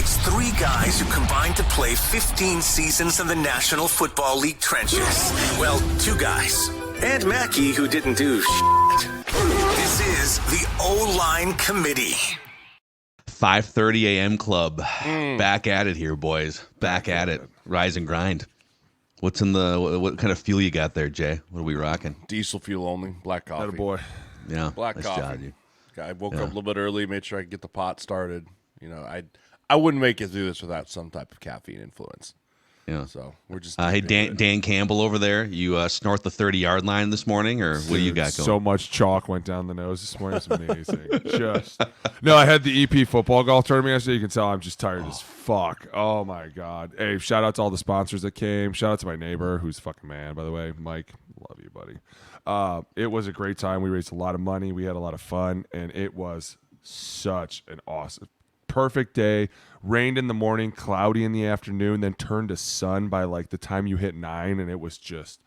It's three guys who combined to play 15 seasons in the National Football League trenches. Well, two guys. And Mackey, who didn't do shit. This is the O-Line Committee. 5:30 a.m. club. Back at it here, boys. Back at it. Rise and grind. What's in the what kind of fuel you got there, Jay? What are we rocking? Diesel fuel only. Black coffee. Attaboy. Yeah. Black nice coffee. job, dude. I woke up a little bit early, made sure I could get the pot started. You know, I wouldn't make it through this without some type of caffeine influence. Yeah. So we're just Hey, Dan Campbell over there. You snort the 30-yard line this morning, or what do you got going? So much chalk went down the nose this morning. It's amazing. No, I had the EP football golf tournament yesterday. You can tell I'm just tired as fuck. Oh my god. Hey, shout out to all the sponsors that came. Shout out to my neighbor, who's a fucking man, by the way, Mike. Love you, buddy. It was a great time. We raised a lot of money. We had a lot of fun, and it was such an awesome, perfect day. Rained in the morning, cloudy in the afternoon, then turned to sun by like the time you hit 9, and it was just,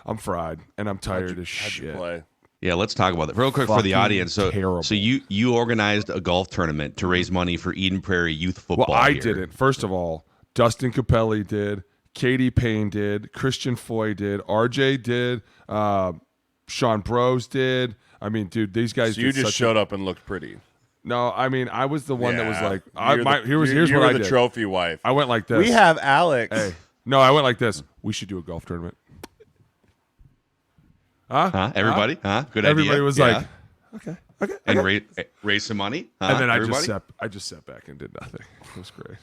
I'm fried and I'm tired as shit. How'd you play? Yeah, let's talk about that real quick for the audience. So you organized a golf tournament to raise money for Eden Prairie Youth Football. Well, I didn't. First of all, Dustin Capelli did, Katie Payne did, Christian Foy did, RJ did, Sean Bros did. I mean, dude, these guys. So you just showed up and looked pretty. No, I mean, I was the one that was like, here's you what were I the did. trophy wife. I went like this. We have Alex. Hey, no, I went like this. We should do a golf tournament. Huh? Everybody? Huh? Good Everybody idea. was like, okay. And raise some money. And then everybody? I just sat back and did nothing. It was great.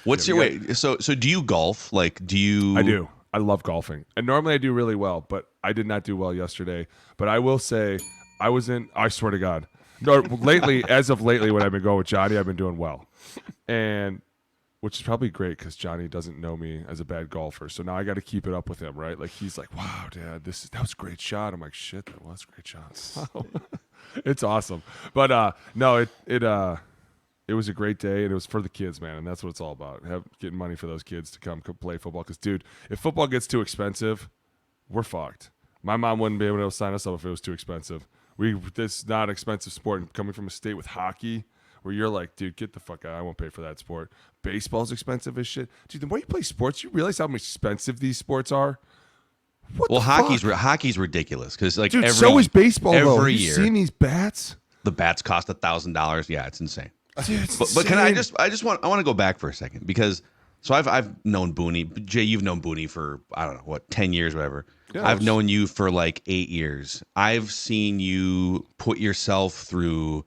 What's your way? So do you golf? Like, do you? I do. I love golfing. And normally I do really well, but I did not do well yesterday. But I will say, I swear to God. No, as of lately, when I've been going with Johnny, I've been doing well. And which is probably great because Johnny doesn't know me as a bad golfer. So now I got to keep it up with him, right? Like he's like, wow, Dad, that was a great shot. I'm like, shit, that was a great shot. Wow. It's awesome. But no, it was a great day, and it was for the kids, man, and that's what it's all about. Getting money for those kids to come play football. Because, dude, if football gets too expensive, we're fucked. My mom wouldn't be able to sign us up if it was too expensive. This is not an expensive sport. And coming from a state with hockey, where you're like, dude, get the fuck out. I won't pay for that sport. Baseball's expensive as shit. Dude, the more you play sports, you realize how expensive these sports are. Hockey's ridiculous because like dude, so is baseball every though. year. Have you seen these bats? The bats cost $1,000. Yeah, it's insane. Dude, but can I want to go back for a second because I've known Booney. Jay, you've known Booney for I don't know what 10 years, whatever. Yeah, I've known you for like 8 years. I've seen you put yourself through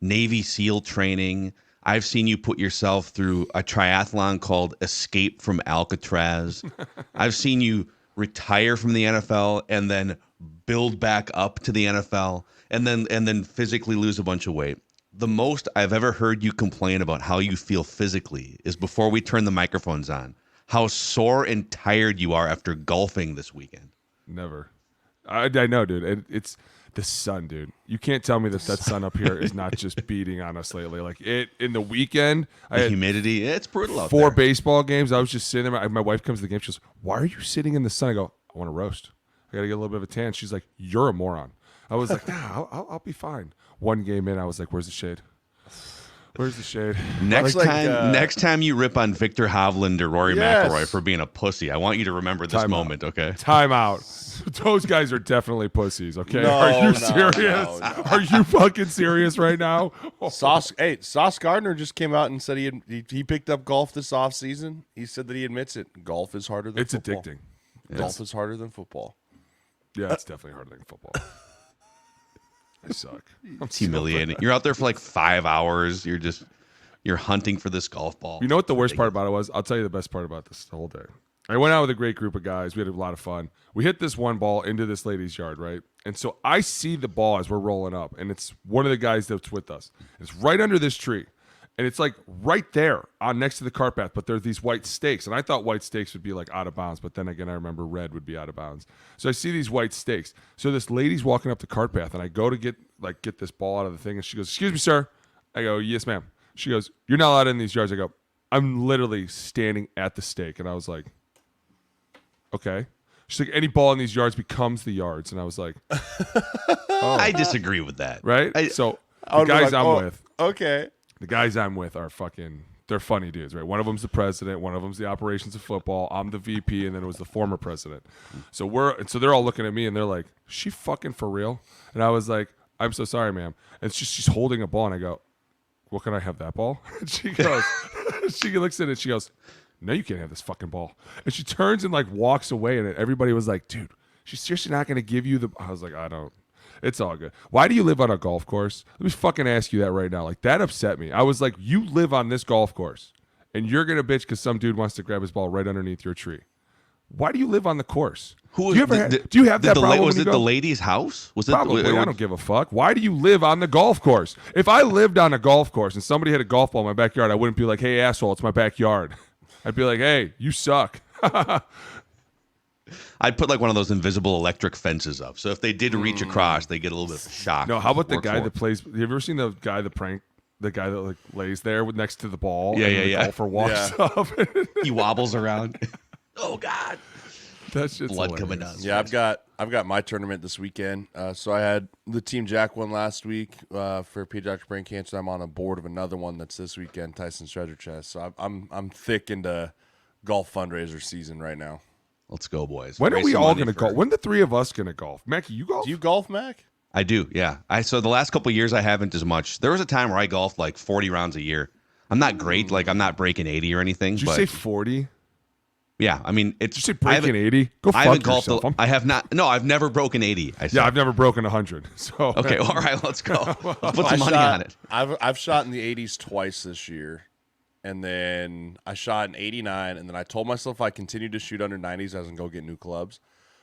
Navy SEAL training. I've seen you put yourself through a triathlon called Escape from Alcatraz. I've seen you retire from the NFL and then build back up to the NFL and then physically lose a bunch of weight. The most I've ever heard you complain about how you feel physically is before we turn the microphones on, how sore and tired you are after golfing this weekend. Never. I know, dude. It's the sun, dude. You can't tell me that sun up here is not just beating on us lately. Like in the weekend, I had humidity, it's brutal out 4 there. baseball games. I was just sitting there. My wife comes to the game. She goes, "Why are you sitting in the sun?" I go, "I want to roast. I got to get a little bit of a tan." She's like, "You're a moron." I was like, "Nah, I'll be fine." One game in, I was like, "Where's the shade? Where's the shade?" Next time you rip on Victor Hovland or Rory McIlroy for being a pussy, I want you to remember this moment, okay? Time out. Those guys are definitely pussies, okay? Are you serious? No. Are you fucking serious right now? Sauce Gardner just came out and said he picked up golf this offseason. He said that he admits it. Golf is harder than football. It's addicting. Golf is harder than football. Yeah, it's definitely harder than football. I suck. It's humiliating. You're out there for like 5 hours. You're hunting for this golf ball. You know what the worst part about it was? I'll tell you the best part about this the whole day. I went out with a great group of guys. We had a lot of fun. We hit this one ball into this lady's yard, right? And so I see the ball as we're rolling up, and it's one of the guys that's with us. It's right under this tree. And it's like right there on next to the cart path, but there are these white stakes. And I thought white stakes would be like out of bounds, but then again, I remember red would be out of bounds. So I see these white stakes. So this lady's walking up the cart path, and I go to get this ball out of the thing, and she goes, "Excuse me, sir." I go, "Yes, ma'am." She goes, "You're not allowed in these yards." I go, "I'm literally standing at the stake." And I was like, "Okay." She's like, "Any ball in these yards becomes the yards." And I was like, "Oh." I disagree with that. Right? So the guys I'm with. Okay. The guys I'm with are fucking they're funny dudes, right? One of them's the president, one of them's the operations of football. I'm the VP, and then it was the former president. So they're all looking at me, and they're like, "Is she fucking for real?" And I was like, "I'm so sorry, ma'am." And she's holding a ball, and I go, "Well, can I have that ball?" And she goes, she looks at it, she goes, "No, you can't have this fucking ball." And she turns and like walks away, and everybody was like, "Dude, she's seriously not going to give you the." I was like, "I don't." It's all good. Why do you live on a golf course? Let me fucking ask you that right now. Like, that upset me. I was like, you live on this golf course, and you're going to bitch because some dude wants to grab his ball right underneath your tree. Why do you live on the course? Do you have that problem? Was it the lady's house? Was it probably? I don't give a fuck. Why do you live on the golf course? If I lived on a golf course and somebody had a golf ball in my backyard, I wouldn't be like, "Hey, asshole, it's my backyard." I'd be like, "Hey, you suck." I'd put like one of those invisible electric fences up. So if they did reach across, they get a little bit of a shock. No, how about the guy that plays? Have you ever seen the guy that like lays there next to the ball? The golfer walks up. He wobbles around. Oh God, that's just blood hilarious. coming down. Yeah, I've got my tournament this weekend. So I had the Team Jack one last week for pediatric brain cancer. I'm on a board of another one that's this weekend, Tyson's Treasure Chest. So I'm thick into golf fundraiser season right now. Let's go, boys. When are we all going to golf? When the three of us going to golf? Mackie, you golf? Do you golf, Mac? I do, yeah. So the last couple of years, I haven't as much. There was a time where I golfed like 40 rounds a year. I'm not great. Like, I'm not breaking 80 or anything. Did you say 40? Yeah, I mean, it's. Did you say breaking 80? Go fuck yourself. I have not. No, I've never broken 80. Yeah, I've never broken 100. So okay, all right, let's go. Let's put some money on it. I've shot in the 80s twice this year. And then I shot an 89, and then I told myself if I continued to shoot under 90s, I was going to go get new clubs.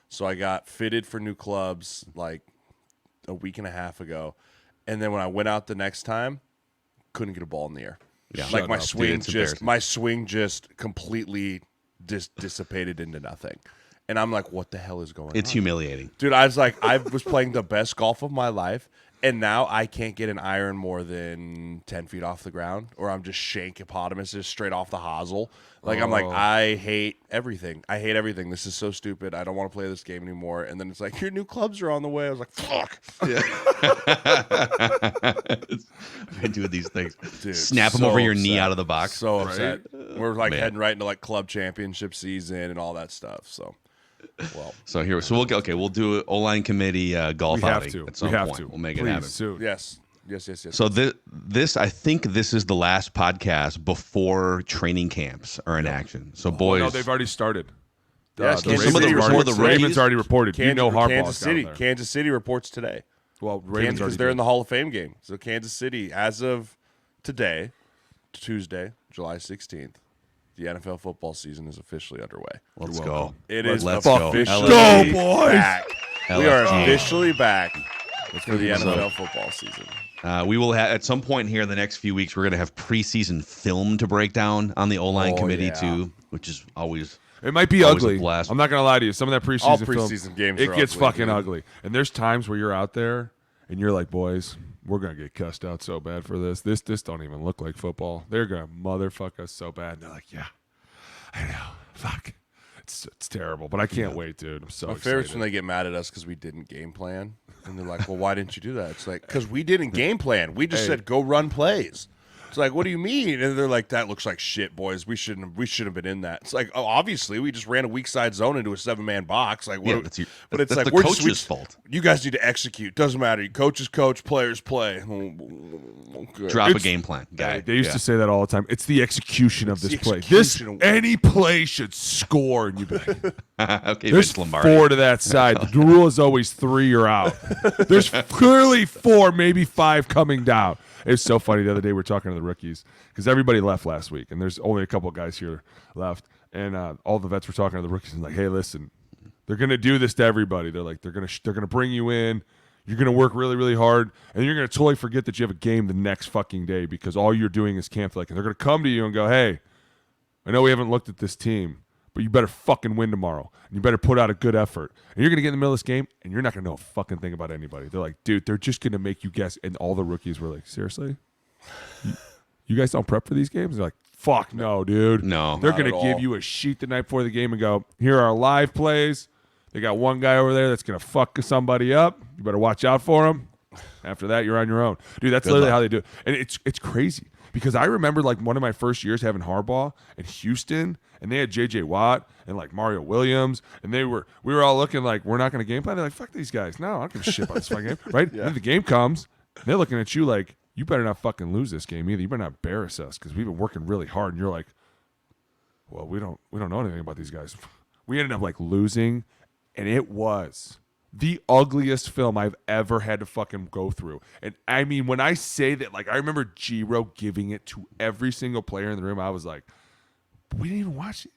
So I got fitted for new clubs like a week and a half ago. And then when I went out the next time, couldn't get a ball in the air. Yeah, like my swing just completely dissipated into nothing. And I'm like, what the hell is going on? It's humiliating. Dude, I was like, I was playing the best golf of my life. And now I can't get an iron more than 10 feet off the ground, or I'm just shank hippopotamuses straight off the hosel. Like, I'm like, I hate everything. I hate everything. This is so stupid. I don't want to play this game anymore. And then it's like, your new clubs are on the way. I was like, fuck. Yeah. I've been doing these things. Dude, snap them over your knee out of the box. So upset. We're like Man. heading right into like club championship season and all that stuff. So. Well, We'll do an O-line committee golf outing at some point. We'll make it happen soon. Yes. So this I think this is the last podcast before training camps are in action. So boys, no, they've already started. Yes, the Ravens already reported. Kansas City reports today. Well, Ravens because they're in the Hall of Fame game. So Kansas City, as of today, Tuesday, July 16th. The NFL football season is officially underway. Let's go. Let's officially go, boys. Back. We are officially back for the NFL football season. We will have, at some point here in the next few weeks, we're going to have preseason film to break down on the O-line committee too, which is always. It might be ugly. I'm not going to lie to you. Some of that preseason film, games it gets ugly, fucking ugly. And there's times where you're out there and you're like, boys, we're going to get cussed out so bad for this. This don't even look like football. They're going to motherfuck us so bad. And they're like, yeah, I know. Fuck. It's terrible. But I can't wait, dude. I'm so excited. My favorite's when they get mad at us because we didn't game plan. And they're like, well, why didn't you do that? It's like, because we didn't game plan. We just said, go run plays. It's like, what do you mean? And they're like, that looks like shit, boys. We shouldn't have been in that. It's like, oh, obviously, we just ran a weak side zone into a 7-man box. Like, what? But it's like, the coach's fault. You guys need to execute. Doesn't matter. Coaches coach, players play. Okay. Drop a game plan, guy. They used to say that all the time. It's the execution of this play. Any play should score, and you be like, okay, there's 4 to that side. The rule is always 3 or out. There's clearly 4, maybe 5 coming down. It was so funny. The other day we were talking to the rookies because everybody left last week, and there's only a couple of guys here left. And all the vets were talking to the rookies and like, hey, listen, they're gonna do this to everybody. They're like, they're gonna bring you in. You're gonna work really, really hard, and you're gonna totally forget that you have a game the next fucking day because all you're doing is camp. Like, and they're gonna come to you and go, hey, I know we haven't looked at this team, but you better fucking win tomorrow. And you better put out a good effort. And you're going to get in the middle of this game, and you're not going to know a fucking thing about anybody. They're like, dude, they're just going to make you guess. And all the rookies were like, seriously? You guys don't prep for these games? They're like, fuck no, dude. No. They're going to give you a sheet the night before the game and go, here are our live plays. They got one guy over there that's going to fuck somebody up. You better watch out for him. After that, you're on your own. Dude, that's literally how they do it. And it's crazy because I remember like one of my first years having Harbaugh in Houston, and they had J.J. Watt and like Mario Williams, and we were all looking like, we're not going to game plan. They're like, fuck these guys. No, I don't give a shit about this fucking game, right? Yeah. Then the game comes, and they're looking at you like, you better not fucking lose this game either. You better not embarrass us because we've been working really hard. And you're like, well, we don't know anything about these guys. We ended up like losing, and it was the ugliest film I've ever had to fucking go through. And I mean, when I say that, like, I remember Giro giving it to every single player in the room. I was like, we didn't even watch it.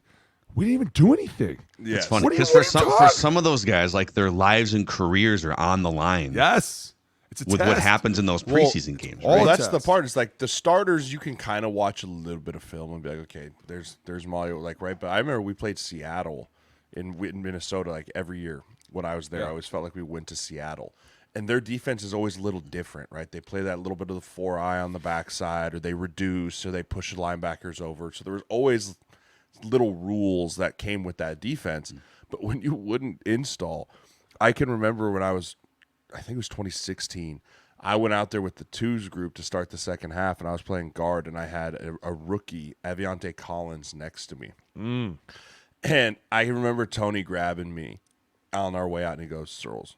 We didn't even do anything. Yeah, it's funny because for some of those guys, like their lives and careers are on the line. Yes. It's with what happens in those preseason games. Right? That's the part. It's like the starters, you can kind of watch a little bit of film and be like, okay, there's Mario, like, right. But I remember we played Seattle in Minnesota like every year when I was there. I always felt like we went to Seattle, and their defense is always a little different, right? They play that little bit of the 4-eye on the backside, or they reduce, or they push the linebackers over. So there was always little rules that came with that defense. But when you wouldn't install, I can remember when I think it was 2016. I went out there with the twos group to start the second half, and I was playing guard, and I had a rookie, Aviante Collins, next to me. And I remember Tony grabbing me on our way out, and he goes, Sirles,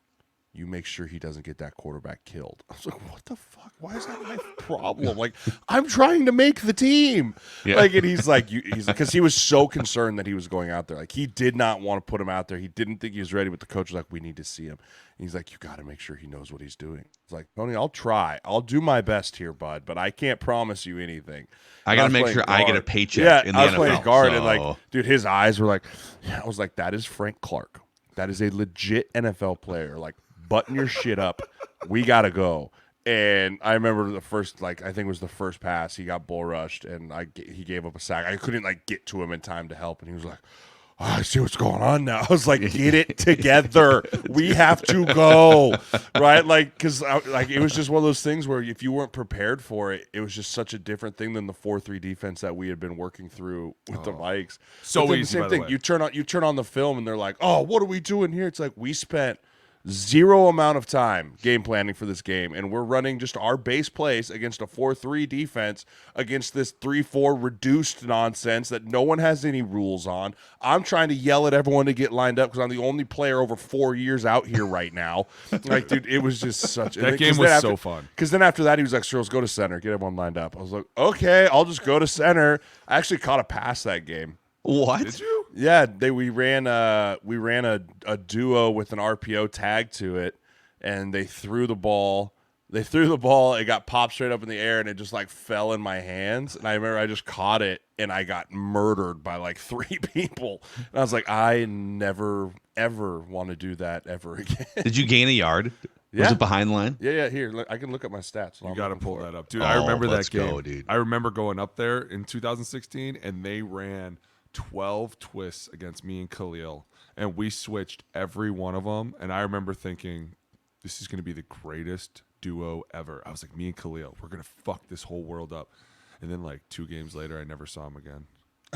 you make sure he doesn't get that quarterback killed. I was like, what the fuck? Why is that my problem? Like, I'm trying to make the team. Yeah. Like, and he's like, because he was so concerned that he was going out there. Like, he did not want to put him out there. He didn't think he was ready, but the coach was like, we need to see him. And he's like, you got to make sure he knows what he's doing. It's like, Tony, I'll try. I'll do my best here, bud, but I can't promise you anything. I got to make sure I get a paycheck in the NFL. I was playing guard, and like, dude, his eyes were like, I was like, that is Frank Clark. That is a legit NFL player. Like, button your shit up. We got to go. And I remember the first, like, I think it was the first pass, he got bull rushed, and he gave up a sack. I couldn't, like, get to him in time to help, and he was like, oh, I see what's going on now. I was like, get it together. We have to go, right? Like, because it was just one of those things where if you weren't prepared for it, it was just such a different thing than the 4-3 defense that we had been working through with the Vikes. So easy, same by thing. The way. You turn on the film, and they're like, oh, what are we doing here? It's like, we spent zero amount of time game planning for this game, and we're running just our base plays against a 4-3 defense against this 3-4 reduced nonsense that no one has any rules on. I'm trying to yell at everyone to get lined up because I'm the only player over 4 years out here right now. Like, dude, it was just such that game was so fun. Because then after that, he was like, Sirles, go to center, get everyone lined up. I was like, okay, I'll just go to center. I actually caught a pass that game. What? Did you? Yeah, we ran a duo with an RPO tag to it, and they threw the ball. It got popped straight up in the air, and it just like fell in my hands. And I remember I just caught it, and I got murdered by like 3 people. And I was like, I never ever want to do that ever again. Did you gain a yard? Yeah. Was it behind the line? Yeah. Here, look, I can look at my stats. You got to pull that up, dude. I remember that game. Go, dude. I remember going up there in 2016, and they ran 12 twists against me and Khalil, and we switched every one of them. And I remember thinking, this is going to be the greatest duo ever. I was like, me and Khalil, we're going to fuck this whole world up. And then like 2 games later, I never saw him again.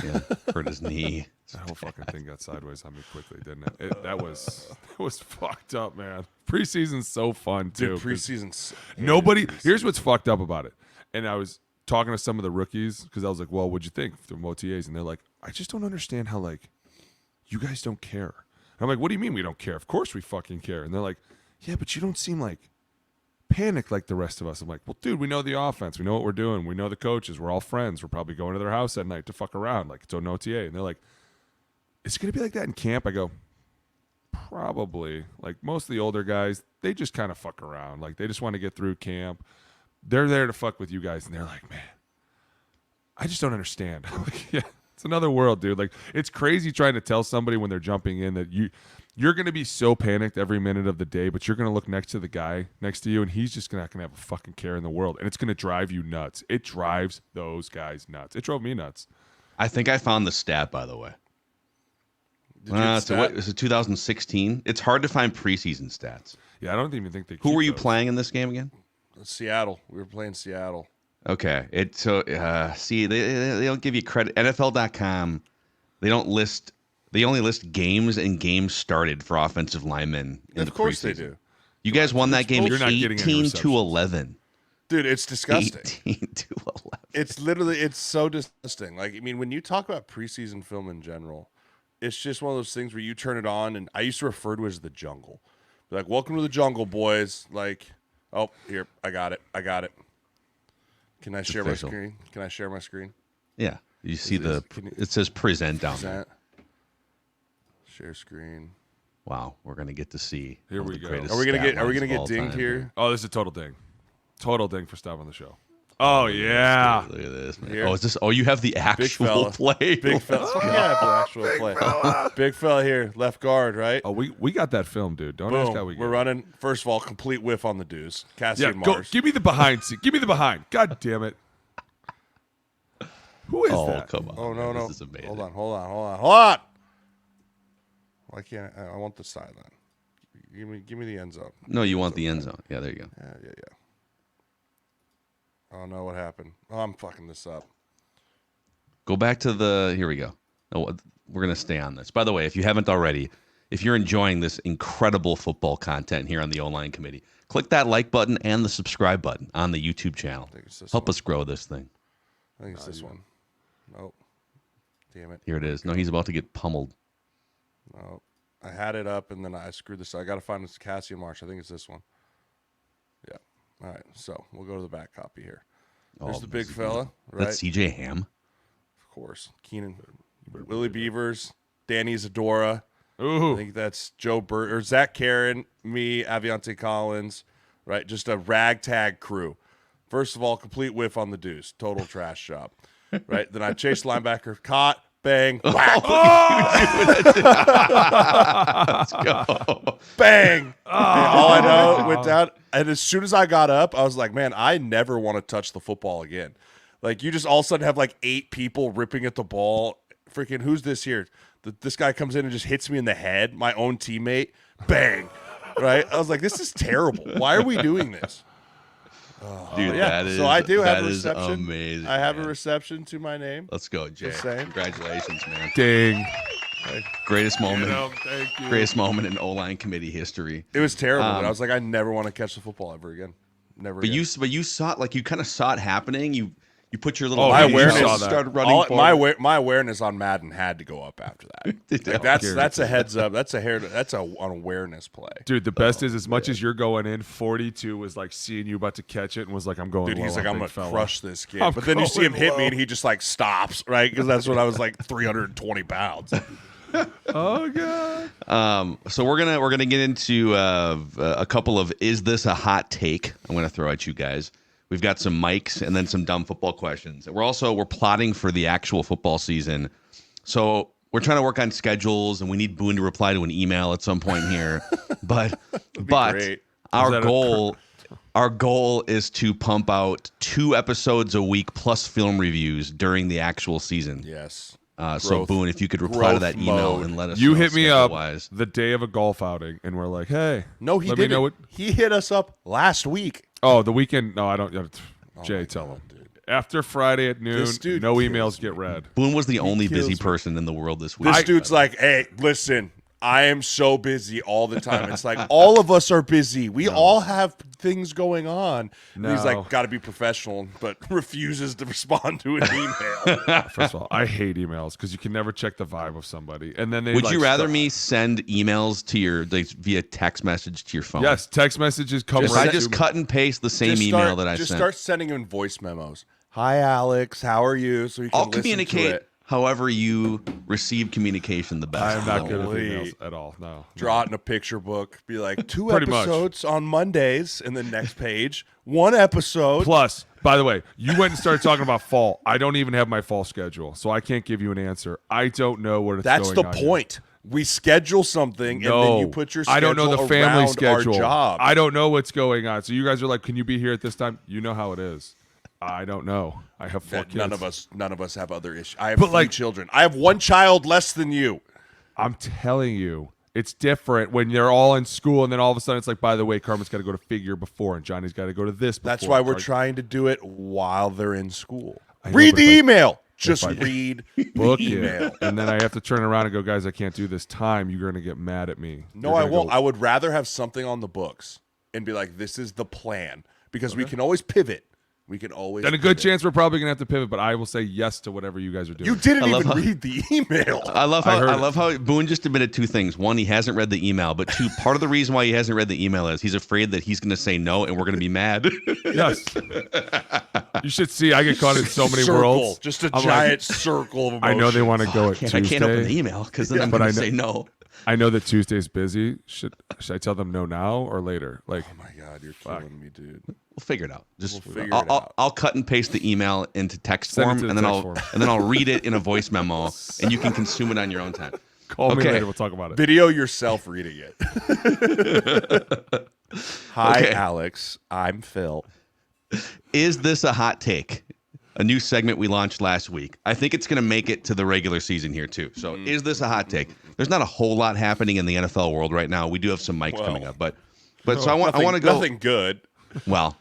Yeah, hurt his knee. That whole fucking thing got sideways on me quickly, didn't it? That was fucked up, man. Preseason's so fun too. Dude, preseason's nobody. Here's what's fucked up about it. And I was talking to some of the rookies because I was like, well, what'd you think from OTAs? And they're like, I just don't understand how, like, you guys don't care. And I'm like, what do you mean we don't care? Of course we fucking care. And they're like, yeah, but you don't seem like panicked like the rest of us. I'm like, well, dude, we know the offense. We know what we're doing. We know the coaches. We're all friends. We're probably going to their house at night to fuck around. Like, it's an OTA. And they're like, is it going to be like that in camp? I go, probably. Like, most of the older guys, they just kind of fuck around. Like, they just want to get through camp. They're there to fuck with you guys. And they're like, man, I just don't understand. Like, yeah. It's another world, dude. Like, it's crazy trying to tell somebody when they're jumping in that you're going to be so panicked every minute of the day, but you're going to look next to the guy next to you, and he's just not going to have a fucking care in the world, and it's going to drive you nuts. It drives those guys nuts. It drove me nuts. I think I found the stat, by the way. So what is it, 2016? It's hard to find preseason stats. Yeah, I don't even think they. Who were you playing in this game again? Seattle. We were playing Seattle. Okay. See, they don't give you credit. NFL.com, they only list games and games started for offensive linemen. Of course they do. You guys won that game You're not getting 18-11. Dude, it's disgusting. 18-11. It's literally, it's so disgusting. Like, I mean, when you talk about preseason film in general, it's just one of those things where you turn it on, and I used to refer to it as the jungle. Be like, welcome to the jungle, boys. Like, oh, here, I got it. Can I share my screen? Yeah. You see it says present down there. Share screen. Wow, we're gonna get to see. Here we go. Are we gonna get dinged here? Oh, this is a total ding. Total ding for stopping the show. Oh yeah. Look at this, man. Here. Oh, is this? Oh, you have the actual play. Big fella. Yeah, the actual play. Big fella here, left guard, right? Oh, we got that film, dude. Don't Boom. ask how we get We're it. running. First of all, complete whiff on the deuce. Cassie Yeah, and go. Mars. Give me the behind seat. Give me the behind. God damn it. Who is Oh, that? come on. Oh no, no. This is amazing. Hold on. Why can't I want the sideline? Give me the end zone. No, you want the end zone. Yeah, there you go. Yeah. Oh no, what happened? Oh, I'm fucking this up. Go back to the. Here we go. Oh, we're gonna stay on this. By the way, if you haven't already, if you're enjoying this incredible football content here on the O-Line Committee, click that like button and the subscribe button on the YouTube channel. Help us grow this thing. I think it's this one. Nope. Damn it. Here it is. No, he's about to get pummeled. No. I had it up and then I screwed this up. I got to find this Cassie and Marsh. I think it's this one. Yeah. All right. So we'll go to the back copy here. There's the big fella, right? That's CJ Ham. Of course. Keenan, Willie Beavers, Danny Zadora. Ooh. I think that's Joe Burt or Zach Karen, me, Aviante Collins, right? Just a ragtag crew. First of all, complete whiff on the deuce. Total trash job. Right? Then I chased linebacker, caught, bang, whack. Let's go. Bang. All I know went down. And as soon as I got up, I was like, man, I never want to touch the football again. Like, you just all of a sudden have like 8 people ripping at the ball. Freaking, who's this here? This guy comes in and just hits me in the head, my own teammate. Bang. Right? I was like, this is terrible. Why are we doing this? Dude, Yeah. that is So I do have a that is reception. amazing. I have a man. reception to my name. Let's go, Jay. Just saying. Congratulations, man. Ding. Greatest moment. Thank you. Greatest moment in O-line committee history. It was terrible. But I was like, I never want to catch the football ever again. Never. But again. you saw it, like you kind of saw it happening. You put your little Oh, my you awareness saw that. started running forward. my awareness on Madden had to go up after that. Like, that's a heads up. That's an awareness play. Dude, the best is as much as you're going in, 42 was like seeing you about to catch it and was like, I'm going Dude, low he's like, on I'm big gonna fella. crush this kid. I'm But then you see him going hit me, low. and he just like stops, right? Because that's when I was like 320 pounds. Oh god. So we're gonna get into a couple of is this a hot take? I'm gonna throw at you guys. We've got some mics and then some dumb football questions. We're plotting for the actual football season. So we're trying to work on schedules, and we need Boone to reply to an email at some point here. But great. our goal is to pump out 2 episodes a week plus film reviews during the actual season. Yes. So Growth- Boone, if you could reply to that growth email mode. and let us You know hit me up schedule-wise. the day of a golf outing, and we're like, "Hey, No, he let me didn't. know what." He hit us up last week. Oh, the weekend. No, I don't. Jay, tell him. After Friday at noon, This dude no kills emails get read. Boone was the only kills busy me. person in the world this week. This dude's like, hey, listen, I am so busy all the time. It's like all of us are busy. We all have things going on. And he's No. like, got to be professional, but refuses to respond to an email. First of all, I hate emails because you can never check the vibe of somebody. And then they Would like, you rather start- me send emails to your via text message to your phone? Yes, text messages come Just, right I just to me. cut and paste the same Just email that I just sent. start sending him voice memos. Hi, Alex. How are you? So you can I'll listen communicate to it. however you receive communication the best. I am not good at Holy. emails at all. No. Draw it in a picture book. Be like, 2 Pretty much. episodes on Mondays, and then next page, 1 episode. Plus, by the way, you went and started talking about fall. I don't even have my fall schedule, so I can't give you an answer. I don't know what it's That's going the on here. point. We schedule something, No, and then you put your schedule I don't know the family around schedule. our job. I don't know what's going on. So you guys are like, "Can you be here at this time?" You know how it is. I don't know. I have 4 kids. None of us have other issues. I have But, 3 like- children. I have 1 child less than you. I'm telling you, it's different when they're all in school, and then all of a sudden it's like, by the way, Carmen's got to go to figure before, and Johnny's got to go to this before. That's why we're Like, trying to do it while they're in school. I know, Read but the if I- email. Just I- read book the it, email. and then I have to turn around and go, guys, I can't do this time. You're going to get mad at me. No, You're I gonna won't. go- I would rather have something on the books and be like, this is the plan. Because we can always pivot. We can always. Then a good chance we're probably gonna have to pivot, but I will say yes to whatever you guys are doing. You didn't even read the email. I love how Boone just admitted two things. One, he hasn't read the email, but two, part of the reason why he hasn't read the email is he's afraid that he's going to say no and we're going to be mad. Yes. You should see. I get caught in so many worlds. Just a giant circle of emotions. I know they want to go at Tuesday. I can't open the email because then I'm going to say no. I know that Tuesday's busy. Should I tell them no now or later? Like, oh my God, you're killing me, dude. We'll figure it out. I'll cut and paste the email into text form, and then I'll read it in a voice memo, and you can consume it on your own time. Call me later. We'll talk about it. Video yourself reading it. Hi, Alex. I'm Phil. Is this a hot take? A new segment we launched last week. I think it's going to make it to the regular season here too. So, is this a hot take? There's not a whole lot happening in the NFL world right now. We do have some mics coming up, but so I want to go. Nothing good. Well,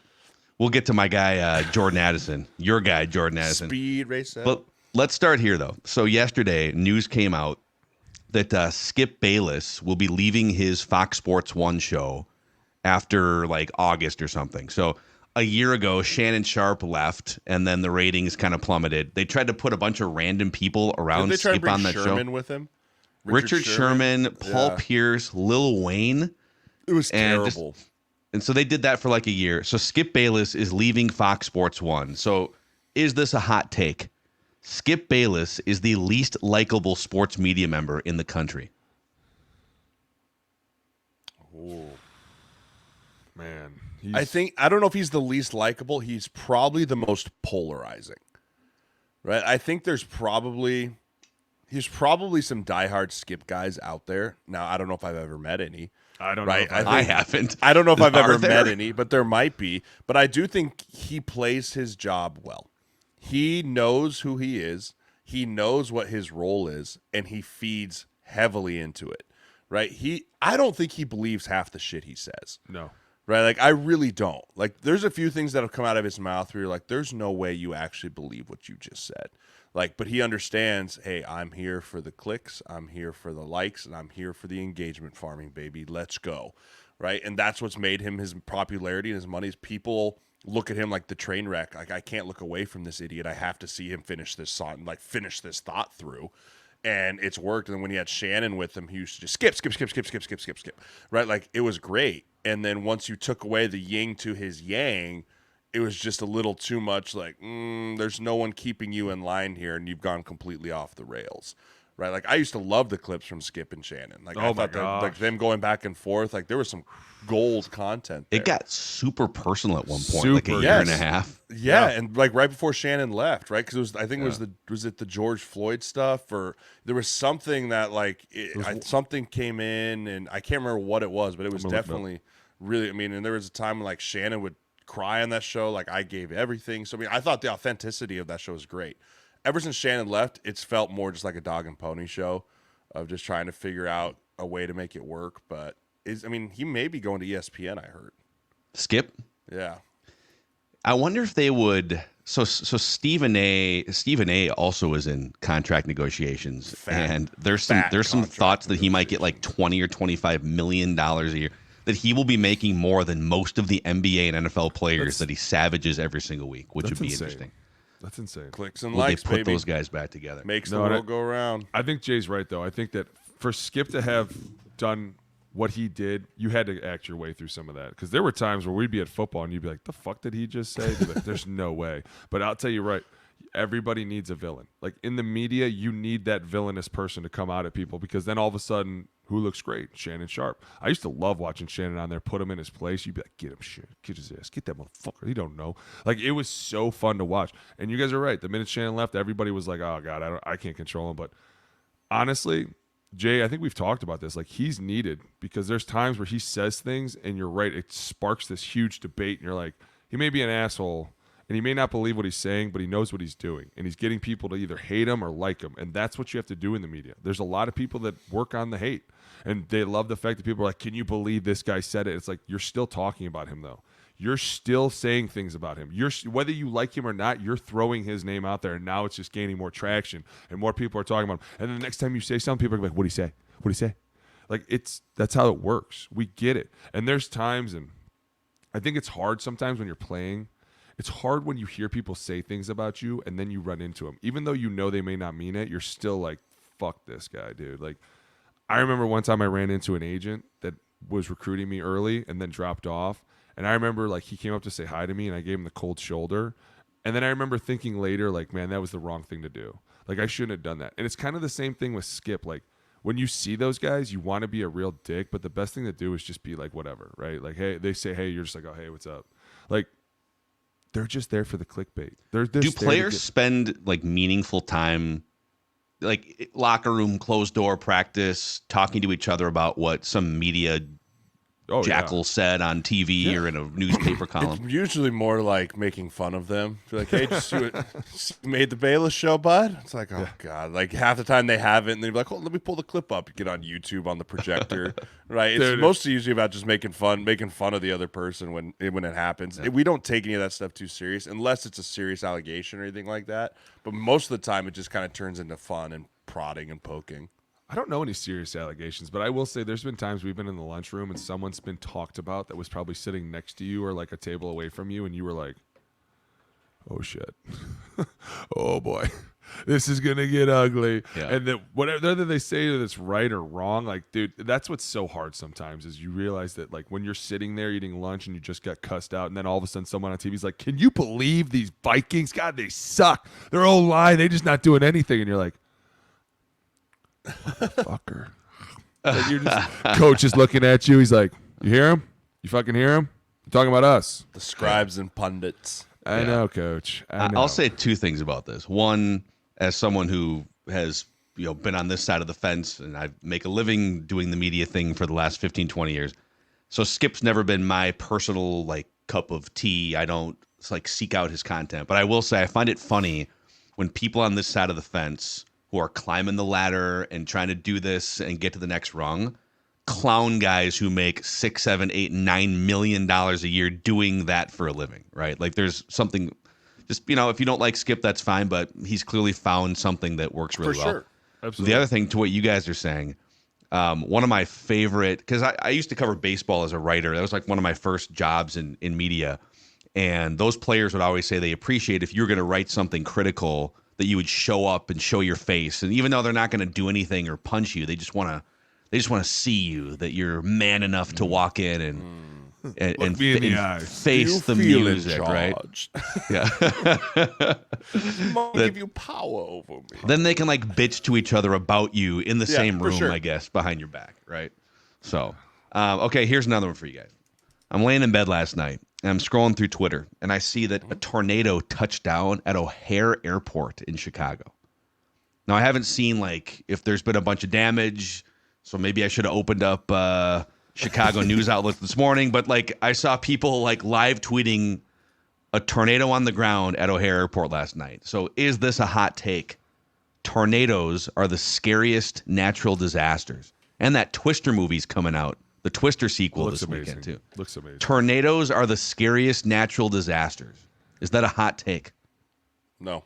we'll get to my guy Jordan Addison, your guy Jordan Addison. Speed racer. But let's start here though. So yesterday, news came out that Skip Bayless will be leaving his Fox Sports 1 show after like August or something. So a year ago, Shannon Sharp left, and then the ratings kind of plummeted. They tried to put a bunch of random people around Skip on that Sherman show. With him? Richard Sherman, Paul Pierce, Lil Wayne. It was terrible. And so they did that for like a year. So Skip Bayless is leaving Fox Sports 1. So is this a hot take? Skip Bayless is the least likable sports media member in the country. Oh, man. I don't know if he's the least likable. He's probably the most polarizing, right? I think there's probably some diehard Skip guys out there. Now, I don't know if I've ever met any. I don't know. I haven't. I don't know if I've ever met any, but there might be. But I do think he plays his job well. He knows who he is. He knows what his role is, and he feeds heavily into it, right? I don't think he believes half the shit he says. No. Right? Like, I really don't. Like, there's a few things that have come out of his mouth where you're like, there's no way you actually believe what you just said. Like, but he understands, hey, I'm here for the clicks, I'm here for the likes, and I'm here for the engagement farming, baby. Let's go. Right? And that's what's made him his popularity and his money is people look at him like the train wreck. Like, I can't look away from this idiot. I have to see him finish this song, like finish this thought through. And it's worked. And then when he had Shannon with him, he used to just skip. Right? Like, it was great. And then once you took away the yin to his yang, it was just a little too much like, there's no one keeping you in line here, and you've gone completely off the rails. Right? Like, I used to love the clips from Skip and Shannon. Like, I thought that, like, them going back and forth, like, there was some gold content there. It got super personal at one point, like a year and a half. Yeah, and like right before Shannon left, right? Because was it the George Floyd stuff, or there was something that like something came in, and I can't remember what it was, but it was definitely really. I mean, and there was a time when like Shannon would cry on that show, like I gave everything. So I mean, I thought the authenticity of that show was great. Ever since Shannon left, it's felt more just like a dog and pony show of just trying to figure out a way to make it work. But he may be going to ESPN. I heard Skip. Yeah. I wonder if they would. So Stephen A. also is in contract negotiations, and there's some thoughts that he might get like $20 or $25 million a year. That he will be making more than most of the NBA and NFL players that he savages every single week, which would be interesting. That's insane. Clicks and will likes, they put baby. those guys back together? Makes the world go around. I think Jay's right, though. I think that for Skip to have done what he did, you had to act your way through some of that. Because there were times where we'd be at football and you'd be like, the fuck did he just say? Like, there's no way. But I'll tell you right, everybody needs a villain. Like in the media, you need that villainous person to come out at people because then all of a sudden, who looks great? Shannon Sharp. I used to love watching Shannon on there, put him in his place. You'd be like, get him, shit. Get his ass. Get that motherfucker. He don't know. Like, it was so fun to watch. And you guys are right. The minute Shannon left, everybody was like, oh, God, I can't control him. But honestly, Jay, I think we've talked about this. Like, he's needed because there's times where he says things, and you're right, it sparks this huge debate. And you're like, he may be an asshole, and he may not believe what he's saying, but he knows what he's doing. And he's getting people to either hate him or like him. And that's what you have to do in the media. There's a lot of people that work on the hate. And they love the fact that people are like, can you believe this guy said it? It's like, you're still talking about him, though. You're still saying things about him. Whether you like him or not, you're throwing his name out there. And now it's just gaining more traction. And more people are talking about him. And then the next time you say something, people are like, what'd he say? What'd he say? Like, that's how it works. We get it. And there's times, and I think it's hard sometimes when you're playing it's hard when you hear people say things about you and then you run into them. Even though you know they may not mean it, you're still like, fuck this guy, dude. Like, I remember one time I ran into an agent that was recruiting me early and then dropped off. And I remember, like, he came up to say hi to me, and I gave him the cold shoulder. And then I remember thinking later, like, man, that was the wrong thing to do. Like, I shouldn't have done that. And it's kind of the same thing with Skip. Like, when you see those guys, you want to be a real dick, but the best thing to do is just be like, whatever, right? Like, hey, they say, hey, you're just like, oh, hey, what's up? Like, they're just there for the clickbait. Do players spend, like, meaningful time, like, locker room, closed door practice, talking to each other about what some media jackal said on TV or in a newspaper column? It's usually more like making fun of them. You're like, hey, just made the Bayless show, bud? It's like, oh, God. Like, half the time they haven't, and they're like, oh, let me pull the clip up. You get on YouTube on the projector, right? It's mostly usually about just making fun of the other person when it happens. Yeah. We don't take any of that stuff too serious, unless it's a serious allegation or anything like that. But most of the time, it just kind of turns into fun and prodding and poking. I don't know any serious allegations, but I will say there's been times we've been in the lunchroom and someone's been talked about that was probably sitting next to you or like a table away from you, and you were like, oh, shit. Oh, boy. This is going to get ugly. Yeah. And then whether they say that it's right or wrong, like, dude, that's what's so hard sometimes is you realize that, like, when you're sitting there eating lunch and you just got cussed out, and then all of a sudden someone on TV is like, can you believe these Vikings? God, they suck. They're all lying. They're just not doing anything. And you're like, fucker. Like, you're just, coach is looking at you. He's like, you hear him? You fucking hear him? You're talking about us. The scribes and pundits. I know, coach. I know. I'll say two things about this. One, as someone who has been on this side of the fence, and I make a living doing the media thing for the last 15, 20 years. So Skip's never been my personal like cup of tea. I don't like seek out his content. But I will say I find it funny when people on this side of the fence who are climbing the ladder and trying to do this and get to the next rung, clown guys who make $6, $7, $8, $9 million a year doing that for a living, right? Like there's something, just if you don't like Skip, that's fine, but he's clearly found something that works really well. For sure. Absolutely. The other thing to what you guys are saying, one of my favorite, because I used to cover baseball as a writer. That was like one of my first jobs in media. And those players would always say they appreciate if you're going to write something critical that you would show up and show your face. And even though they're not going to do anything or punch you, they just want to see you, that you're man enough to walk in and face the music, right? Yeah. Give you power over me. Then they can like bitch to each other about you in the same room, sure. I guess, behind your back, right? So, okay, here's another one for you guys. I'm laying in bed last night, and I'm scrolling through Twitter, and I see that a tornado touched down at O'Hare Airport in Chicago. Now, I haven't seen, like, if there's been a bunch of damage, so maybe I should have opened up Chicago news outlets this morning, but, like, I saw people, like, live tweeting a tornado on the ground at O'Hare Airport last night. So is this a hot take? Tornadoes are the scariest natural disasters. And that Twister movie's coming out. The Twister sequel this weekend, too. Looks amazing. Tornadoes are the scariest natural disasters. Is that a hot take? No.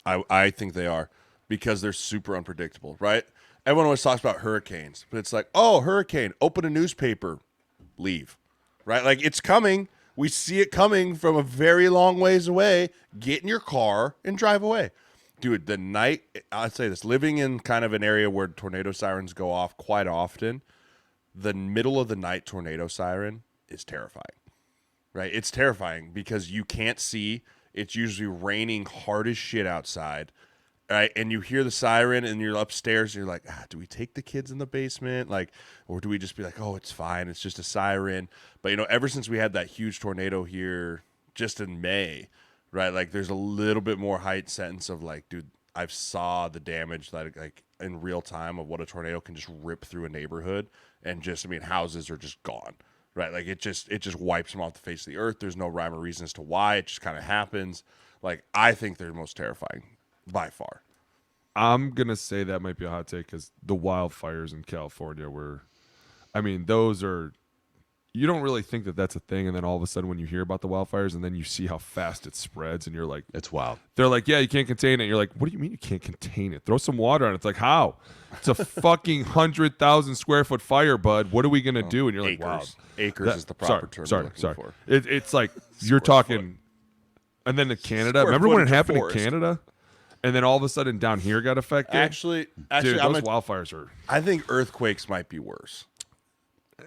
I think they are, because they're super unpredictable, right? Everyone always talks about hurricanes, but it's like, oh, hurricane, open a newspaper, leave, right? Like, it's coming. We see it coming from a very long ways away. Get in your car and drive away. Dude, the night, I'd say this, living in kind of an area where tornado sirens go off quite often, the middle of the night tornado siren is terrifying, right? It's terrifying because you can't see. It's usually raining hard as shit outside, right? And you hear the siren and you're upstairs and you're like, do we take the kids in the basement? Like, or do we just be like, oh, it's fine. It's just a siren. But, ever since we had that huge tornado here just in May, right? Like, there's a little bit more heightened sense of like, dude, I've saw the damage that like in real time of what a tornado can just rip through a neighborhood. And just, houses are just gone, right? Like, it just wipes them off the face of the earth. There's no rhyme or reason as to why. It just kind of happens. Like, I think they're most terrifying by far. I'm going to say that might be a hot take because the wildfires in California those are, you don't really think that that's a thing. And then all of a sudden when you hear about the wildfires and then you see how fast it spreads and you're like, it's wild. They're like, yeah, you can't contain it. You're like, what do you mean you can't contain it? Throw some water on it. It's like, how? It's a fucking 100,000 square foot fire, bud. What are we going to do? And you're like, wow. Acres is the proper term. Sorry. It's like, you're talking And then to Canada. Square Remember when it footage of happened in forest. Canada? And then all of a sudden down here got affected? Actually, Dude, I'm those wildfires are... I think earthquakes might be worse.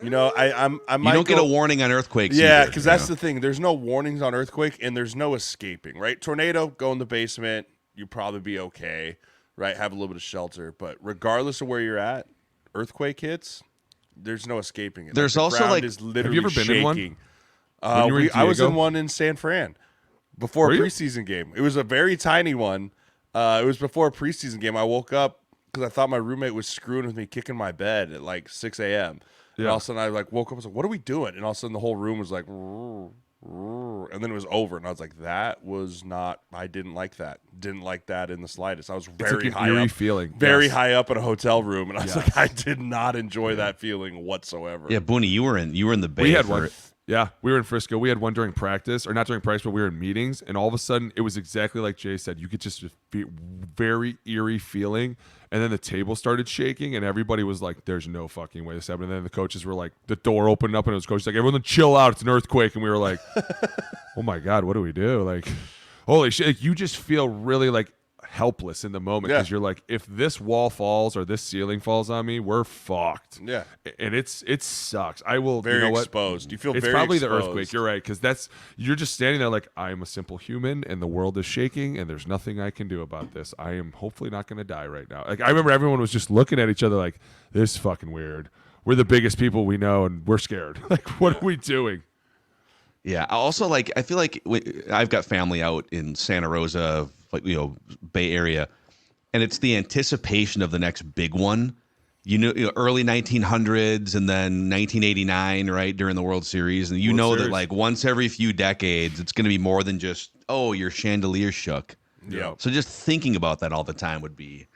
You know, I might You don't get a warning on earthquakes. Yeah, either, because that's the thing. There's no warnings on earthquake, and there's no escaping, right? Tornado, go in the basement. You probably be okay, right? Have a little bit of shelter. But regardless of where you're at, earthquake hits, there's no escaping it. There's the also, ground like- is literally Have you ever been shaking. in one? When you were in I was in Diego? one in San Fran before Were a you? preseason game. It was a very tiny one. It was before a preseason game. I woke up because I thought my roommate was screwing with me, kicking my bed at like 6 a.m. And Yeah. all of a sudden I like woke up. I was like, "What are we doing?" And all of a sudden the whole room was like, "Rrr, rrr," and then it was over. And I was like, "That was not. I didn't like that. Didn't like that in the slightest." I was very like an high eerie up, feeling. very Yes. high up in a hotel room, and I was Yes. like, I did not enjoy that feeling whatsoever. Yeah, Booney, you were in the Bay. We had for one. it. Yeah, we were in Frisco. We had one during practice, or not during practice, but we were in meetings, and all of a sudden, it was exactly like Jay said. You could just be very eerie feeling, and then the table started shaking, and everybody was like, "There's no fucking way this happened." And then the coaches were like, the door opened up, and it was coaches like, "Everyone, chill out. It's an earthquake," and we were like, "Oh my god, what do we do?" Like, holy shit! Like, you just feel really like helpless in the moment because Yeah. you're like, if this wall falls or this ceiling falls on me, we're fucked. Yeah. And it sucks. I will. Very you know what? exposed. You feel It's very probably exposed. the earthquake. You're right, because you're just standing there like, I am a simple human and the world is shaking and there's nothing I can do about this. I am hopefully not going to die right now. Like, I remember everyone was just looking at each other like, this is fucking weird. We're the biggest people we know and we're scared. Like, what are we doing? Yeah. I also, like, I feel like I've got family out in Santa Rosa, like, Bay Area, and it's the anticipation of the next big one. Early 1900s and then 1989, right, during the World Series. And World that, Series. like, once every few decades, it's going to be more than just, oh, your chandelier shook. Yeah. So just thinking about that all the time would be.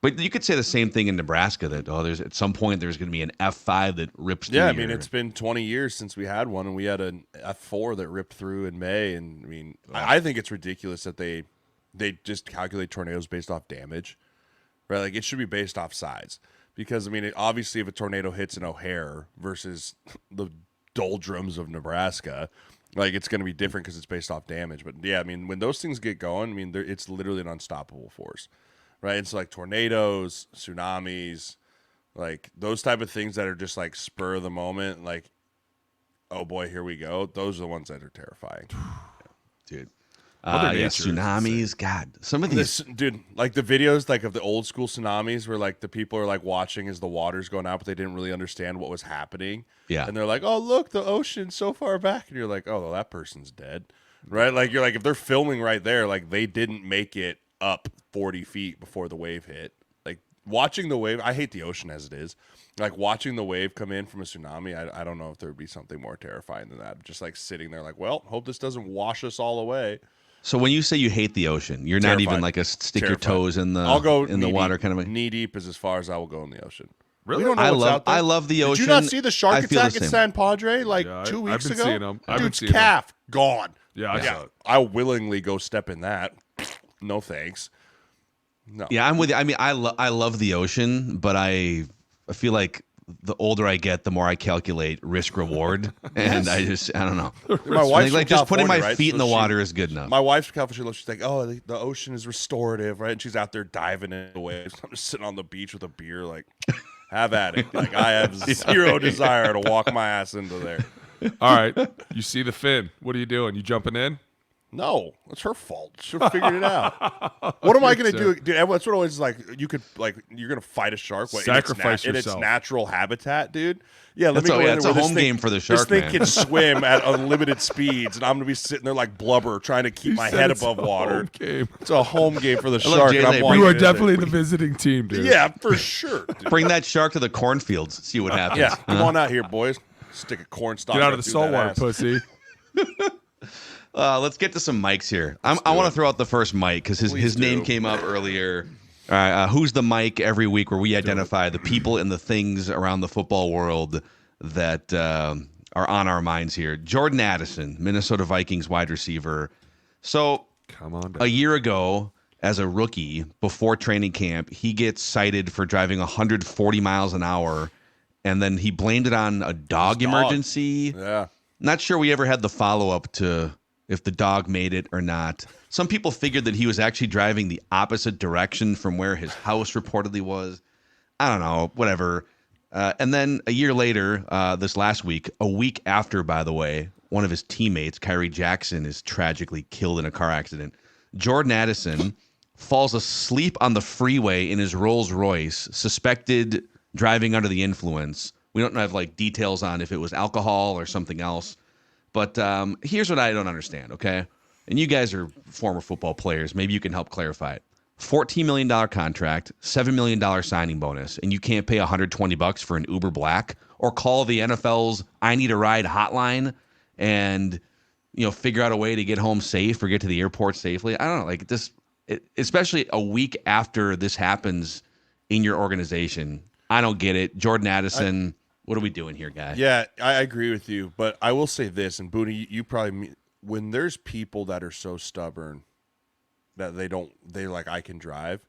But you could say the same thing in Nebraska that, there's at some point there's going to be an F5 that rips through Yeah, I mean, your- it's been 20 years since we had one, and we had an F4 that ripped through in May. And I mean, I think it's ridiculous that they just calculate tornadoes based off damage, right? Like, it should be based off size. Because, I mean, obviously, if a tornado hits in O'Hare versus the doldrums of Nebraska, like, it's going to be different because it's based off damage. But, yeah, I mean, when those things get going, I mean, it's literally an unstoppable force, right? It's like tornadoes, tsunamis, like those type of things that are just like spur of the moment, like, oh boy, here we go. Those are the ones that are terrifying. dude. Mother Yeah, Nature is tsunamis. God, some of these. Dude, like the videos like of the old school tsunamis where like the people are like watching as the water's going out, but they didn't really understand what was happening. Yeah. And they're like, oh, look, the ocean's so far back. And you're like, oh, well, that person's dead. Right? Like, you're like, if they're filming right there, like they didn't make it up 40 feet before the wave hit. Like, watching the wave, I hate the ocean as it is. Like, watching the wave come in from a tsunami, I don't know if there would be something more terrifying than that. Just like sitting there like, well, hope this doesn't wash us all away. So when you say you hate the ocean, you're not even Terrified. like a stick your Terrified. toes in the I'll go in the knee water deep. kind of. Knee deep is as far as I will go in the ocean. Really? We don't know what's out there. I love the ocean. Did you not see the shark I feel the attack at same. San Padre like Yeah, 2 I've weeks been ago? seeing 'em. I've been Dude's seeing 'em. calf gone. Yeah, I saw it. I'll willingly go step in that. No thanks. No. Yeah, I'm with you. I mean, I love the ocean, but I feel like the older I get, the more I calculate risk reward, and I don't know. My I wife's think, like from just putting my California, right? feet in So the she- water is good enough. My wife's from California. She's like, oh, the ocean is restorative, right? And she's out there diving in the waves. I'm just sitting on the beach with a beer, like, have at it. Like, I have zero desire to walk my ass into there. All right. You see the fin. What are you doing? You jumping in? No, it's her fault. She figured it out. What am I going to do? Dude, everyone's sort of always like, you're going to fight a shark. What, Sacrifice in its yourself. natural habitat, dude. Yeah, let That's me go in it's there a where home this game for the shark, This thing man. can swim at unlimited speeds, and I'm going to be sitting there like blubber trying to keep my said head it's above a water. home game. It's a home game for the love shark. Jay's And I'm idea. walking You are in there. definitely the visiting team, dude. Yeah, for sure. Dude. Bring that shark to the cornfields. See what happens. Yeah, come on out here, boys. Stick a corn stalk. Get out right of the through that saltwater, ass. pussy. Let's get to some mics here. I want to throw out the first mic because his do. name came up earlier. All right, who's the mic every week where we identify the people and the things around the football world that are on our minds here. Jordan Addison, Minnesota Vikings wide receiver. So Come on down. a year ago, as a rookie, before training camp, he gets cited for driving 140 miles an hour, and then he blamed it on a dog His dog. emergency. Yeah. Not sure we ever had the follow-up to if the dog made it or not. Some people figured that he was actually driving the opposite direction from where his house reportedly was. I don't know, whatever. And then a year later, this last week, a week after, by the way, one of his teammates, Kyrie Jackson, is tragically killed in a car accident. Jordan Addison falls asleep on the freeway in his Rolls Royce, suspected driving under the influence. We don't have like details on if it was alcohol or something else. But here's what I don't understand, okay? And you guys are former football players. Maybe you can help clarify it. $14 million contract, $7 million signing bonus, and you can't pay $120 for an Uber Black or call the NFL's I Need a Ride hotline and figure out a way to get home safe or get to the airport safely. I don't know, like this, especially a week after this happens in your organization. I don't get it. Jordan Addison, what are we doing here, guy? Yeah, I agree with you, but I will say this, and Boone, you probably, when there's people that are so stubborn that they like, I can drive,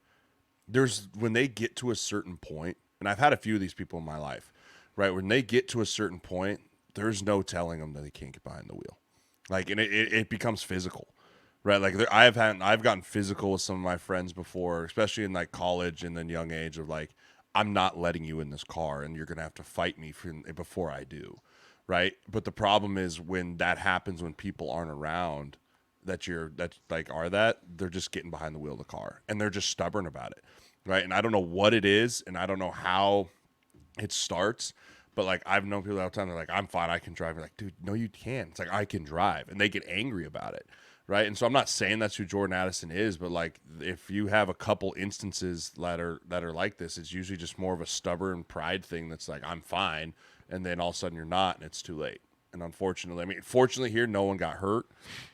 when they get to a certain point, and I've had a few of these people in my life, right? When they get to a certain point, there's no telling them that they can't get behind the wheel. Like, and it becomes physical, right? Like I've gotten physical with some of my friends before, especially in like college and then young age, of like, I'm not letting you in this car and you're going to have to fight me before I do, right? But the problem is when that happens, when people aren't around, they're just getting behind the wheel of the car and they're just stubborn about it, right? And I don't know what it is and I don't know how it starts, but like I've known people all the time, they're like, I'm fine, I can drive. You're like, dude, no, you can't. It's like, I can drive. And they get angry about it, right? And so I'm not saying that's who Jordan Addison is, but like if you have a couple instances that are like this, it's usually just more of a stubborn pride thing that's like, I'm fine, and then all of a sudden you're not, and it's too late. And unfortunately, fortunately here, no one got hurt,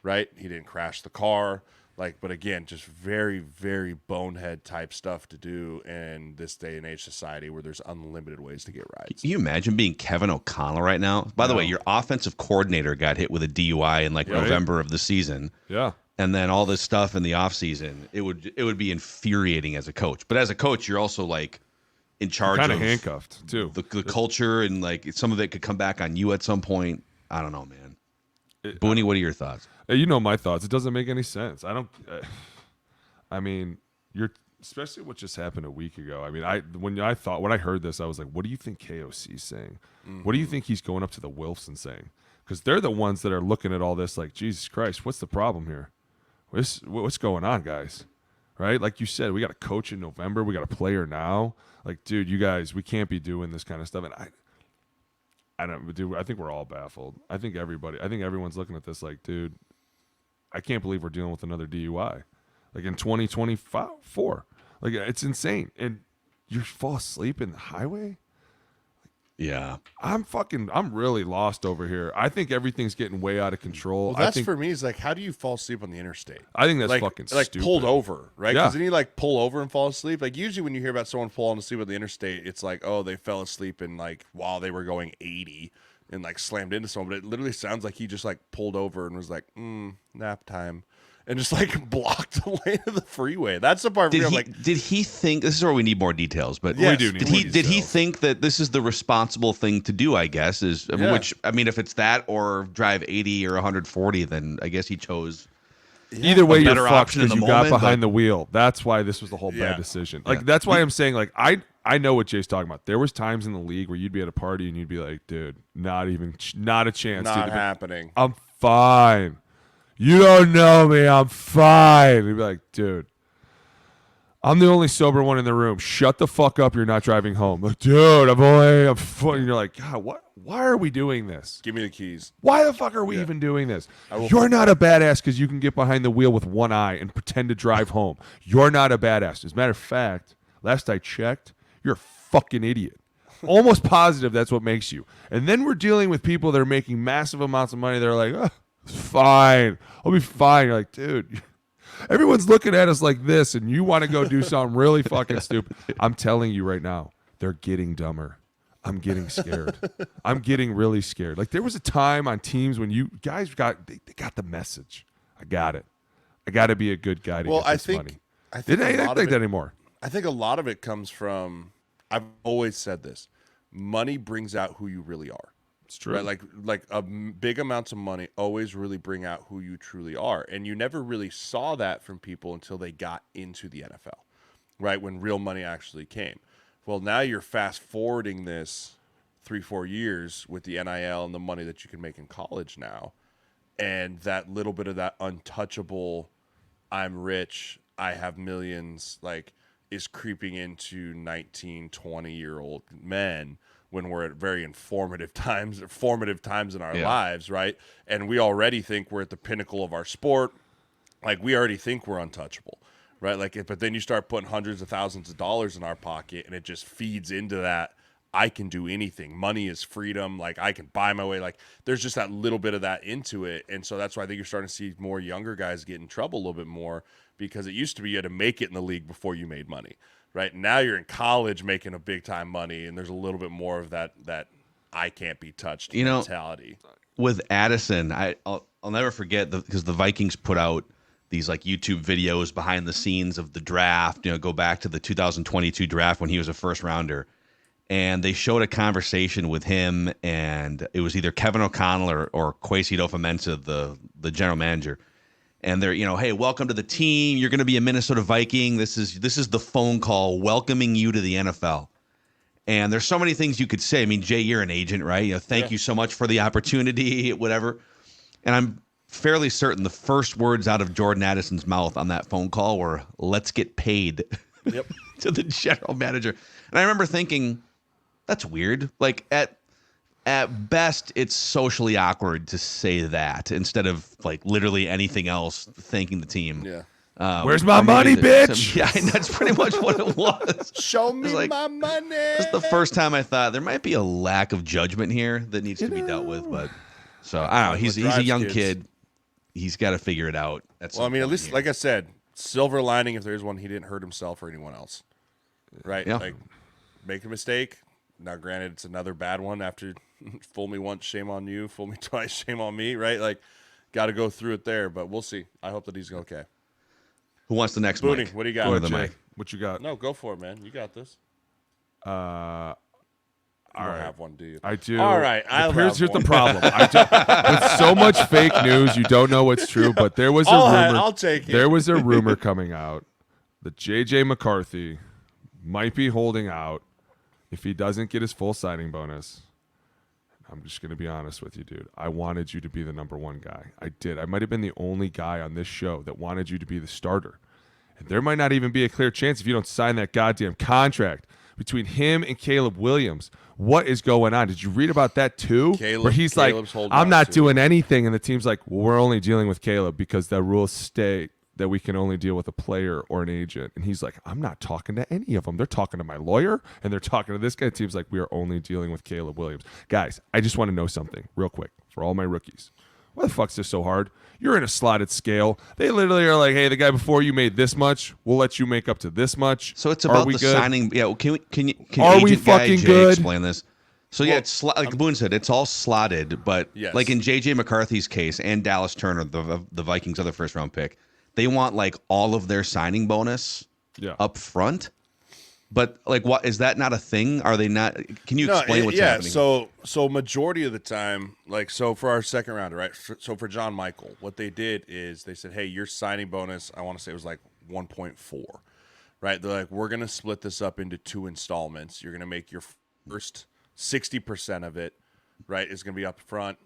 right? He didn't crash the car. But again, just very, very bonehead type stuff to do in this day and age society where there's unlimited ways to get rides. Can you imagine being Kevin O'Connell right now? By the way, your offensive coordinator got hit with a DUI in November of the season. Yeah. And then all this stuff in the offseason, it would be infuriating as a coach. But as a coach, you're also like in charge kind of handcuffed too. The culture, and like some of it could come back on you at some point. I don't know, man. Booney, what are your thoughts? You know my thoughts. It doesn't make any sense. I mean, especially what just happened a week ago. I mean, when I heard this, I was like, what do you think KOC's saying? Mm-hmm. What do you think he's going up to the Wilfs and saying? Because they're the ones that are looking at all this like, Jesus Christ, what's the problem here? What's going on, guys? Right? Like you said, we got a coach in November. We got a player now. Like, dude, you guys, we can't be doing this kind of stuff. And I think we're all baffled. I think everyone's looking at this like, dude, I can't believe we're dealing with another DUI. Like in 2024. Like, it's insane. And you fall asleep in the highway? Yeah. I'm really lost over here. I think everything's getting way out of control. Well, for me is like, how do you fall asleep on the interstate? I think that's fucking stupid. Like pulled over, right? Yeah. Because then you like pull over and fall asleep. Like usually when you hear about someone falling asleep on the interstate, it's like, oh, they fell asleep in like while they were going 80 and like slammed into someone. But it literally sounds like he just like pulled over and was like, nap time. And just like blocked the lane of the freeway. That's the part where I'm like, did he think, this is where we need more details, but yes, we do need more details. Did he think that this is the responsible thing to do, I guess, which, I mean, if it's that or drive 80 or 140, then I guess he chose either way you're better fucked option in because the you got moment, behind the wheel. That's why this was the whole bad decision. Like, that's why I'm saying, like, I know what Jay's talking about. There was times in the league where you'd be at a party and you'd be like, dude, not a chance. Not happening. I'm fine. You don't know me. I'm fine. He'd be like, dude, I'm the only sober one in the room. Shut the fuck up. You're not driving home. Like, dude, I'm fine. And you're like, God, what? Why are we doing this? Give me the keys. Why the fuck are we even doing this? You're not a badass because you can get behind the wheel with one eye and pretend to drive home. You're not a badass. As a matter of fact, last I checked, you're a fucking idiot. Almost positive that's what makes you. And then we're dealing with people that are making massive amounts of money. They're like, oh, it's fine. I'll be fine. You're like, dude, everyone's looking at us like this, and you want to go do something really fucking stupid. I'm telling you right now, they're getting dumber. I'm getting scared. I'm getting really scared. Like, there was a time on teams when you guys they got the message. I got it. I got to be a good guy to get this money. I think they don't think that anymore. I think a lot of it comes from, I've always said this, money brings out who you really are. It's true. Right? Like big amounts of money always really bring out who you truly are. And you never really saw that from people until they got into the NFL, right? When real money actually came. Well, now you're fast forwarding this 3-4 years with the NIL and the money that you can make in college now. And that little bit of that untouchable, I'm rich, I have millions, like, is creeping into 19, 20-year-old men when we're at very formative times in our lives, right? And we already think we're at the pinnacle of our sport. Like, we already think we're untouchable, right? Like, but then you start putting hundreds of thousands of dollars in our pocket, and it just feeds into that. I can do anything. Money is freedom. Like, I can buy my way. Like, there's just that little bit of that into it. And so that's why I think you're starting to see more younger guys get in trouble a little bit more, because it used to be you had to make it in the league before you made money, right? Now you're in college making a big time money, and there's a little bit more of that I can't be touched mentality. With Addison, I'll never forget because the Vikings put out these like YouTube videos behind the scenes of the draft, go back to the 2022 draft when he was a first rounder. And they showed a conversation with him, and it was either Kevin O'Connell or Kwesi Adofo-Mensah, the general manager. And they're, hey, welcome to the team. You're going to be a Minnesota Viking. This is the phone call welcoming you to the NFL. And there's so many things you could say. I mean, Jay, you're an agent, right? Thank you so much for the opportunity, whatever. And I'm fairly certain the first words out of Jordan Addison's mouth on that phone call were, "Let's get paid." Yep. To the general manager. And I remember thinking, that's weird. Like at best, it's socially awkward to say that instead of like literally anything else, thanking the team. Yeah. Where's my money, bitch? Yeah, that's pretty much what it was. Show me my money. That's the first time I thought there might be a lack of judgment here that needs to be dealt with. But so I don't know. He's a young kid. He's got to figure it out. Well, I mean, at least, like I said, silver lining, if there's one, he didn't hurt himself or anyone else. Right? Yeah. Like, make a mistake. Now, granted, it's another bad one after fool me once, shame on you. Fool me twice, shame on me, right? Like, got to go through it there, but we'll see. I hope that he's okay. Who wants the next Booney, mic? what do you got? Go to the mic. What you got? No, go for it, man. You got this. You don't have one, do you? I do. All right. Here's the problem. With so much fake news, you don't know what's true, but there was a rumor. I'll take it. There was a rumor coming out that J.J. McCarthy might be holding out if he doesn't get his full signing bonus. I'm just going to be honest with you, dude. I wanted you to be the number one guy. I did. I might have been the only guy on this show that wanted you to be the starter. And there might not even be a clear chance if you don't sign that goddamn contract between him and Caleb Williams. What is going on? Did you read about that too? Where he's Caleb's like, holding I'm on not to doing anything. And the team's like, well, we're only dealing with Caleb because the rules state that we can only deal with a player or an agent. And he's like, I'm not talking to any of them. They're talking to my lawyer, and they're talking to this guy. The team's like, we are only dealing with Caleb Williams. Guys, I just want to know something real quick for all my rookies. Why the fuck's this so hard? You're in a slotted scale. They literally are like, hey, the guy before you made this much. We'll let you make up to this much. So it's about the good? signing. Yeah, well, can Are we agent guy fucking Jay good? explain this? So yeah, it's like Boone said, it's all slotted, but Yes. like in J.J. McCarthy's case and Dallas Turner, the Vikings' other first round pick, they want like all of their signing bonus up front. But like, what is that not a thing? Are they not? Can you explain what's happening? So majority of the time, like, so for our second rounder, right? So for John Michael, what they did is they said, hey, your signing bonus, I want to say it was like 1.4, right? They're like, we're going to split this up into 2 installments. You're going to make your first 60% of it, right, is going to be up front.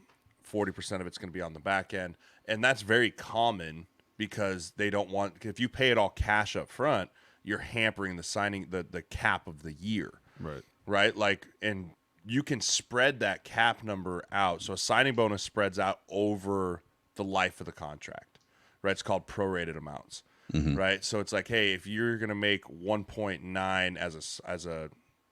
40% of it's going to be on the back end. And that's very common because they don't want, if you pay it all cash up front, you're hampering the signing, the cap of the year. Right? Like, and you can spread that cap number out. So a signing bonus spreads out over the life of the contract, right? It's called prorated amounts, right? So it's like, hey, if you're going to make 1.9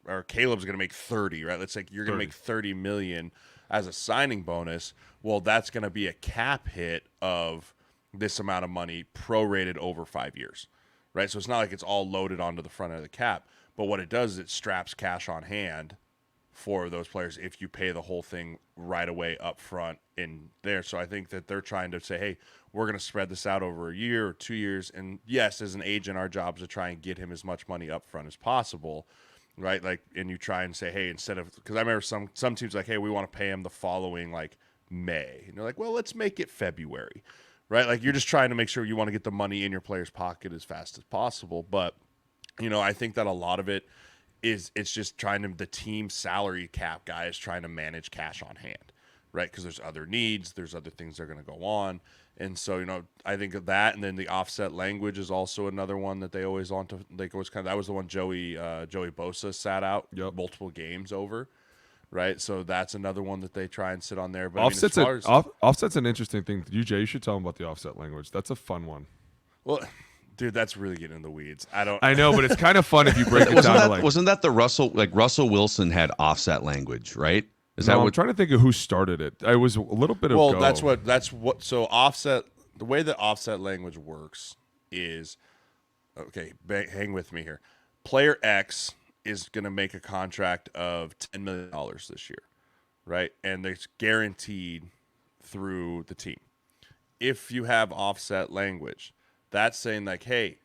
or Caleb's going to make 30, right? Let's say you're going to make 30 million as a signing bonus. Well, that's going to be a cap hit of this amount of money prorated over 5 years. Right, so it's not like it's all loaded onto the front of the cap, but what it does is it straps cash on hand for those players if you pay the whole thing right away up front in there. So I think that they're trying to say, hey, we're going to spread this out over a year or 2 years, and yes, as an agent, our job is to try and get him as much money up front as possible. right? Like, and you try and say, hey, instead of, because I remember some teams like, hey, we want to pay him the following like May, and you're like, well, let's make it February, right? Like, you're just trying to make sure you want to get the money in your player's pocket as fast as possible. But I think that a lot of it is it's just trying to, the team salary cap guy is trying to manage cash on hand, right? Because there's other needs, there's other things that are going to go on. And so, I think of that, and then the offset language is also another one that they always want to. Like, was kind of, that was the one Joey Bosa sat out multiple games over, right? So that's another one that they try and sit on there. But offset's an interesting thing. You should tell them about the offset language. That's a fun one. Well, dude, that's really getting in the weeds. I know, but it's kind of fun if you break it down. Wasn't that the Russell Wilson had offset language, right? I'm trying to think of who started it. I was a little bit of Well, that's what. So offset, the way that offset language works is, okay, hang with me here. Player X is going to make a contract of $10 million this year, right? And it's guaranteed through the team. If you have offset language, that's saying like, hey,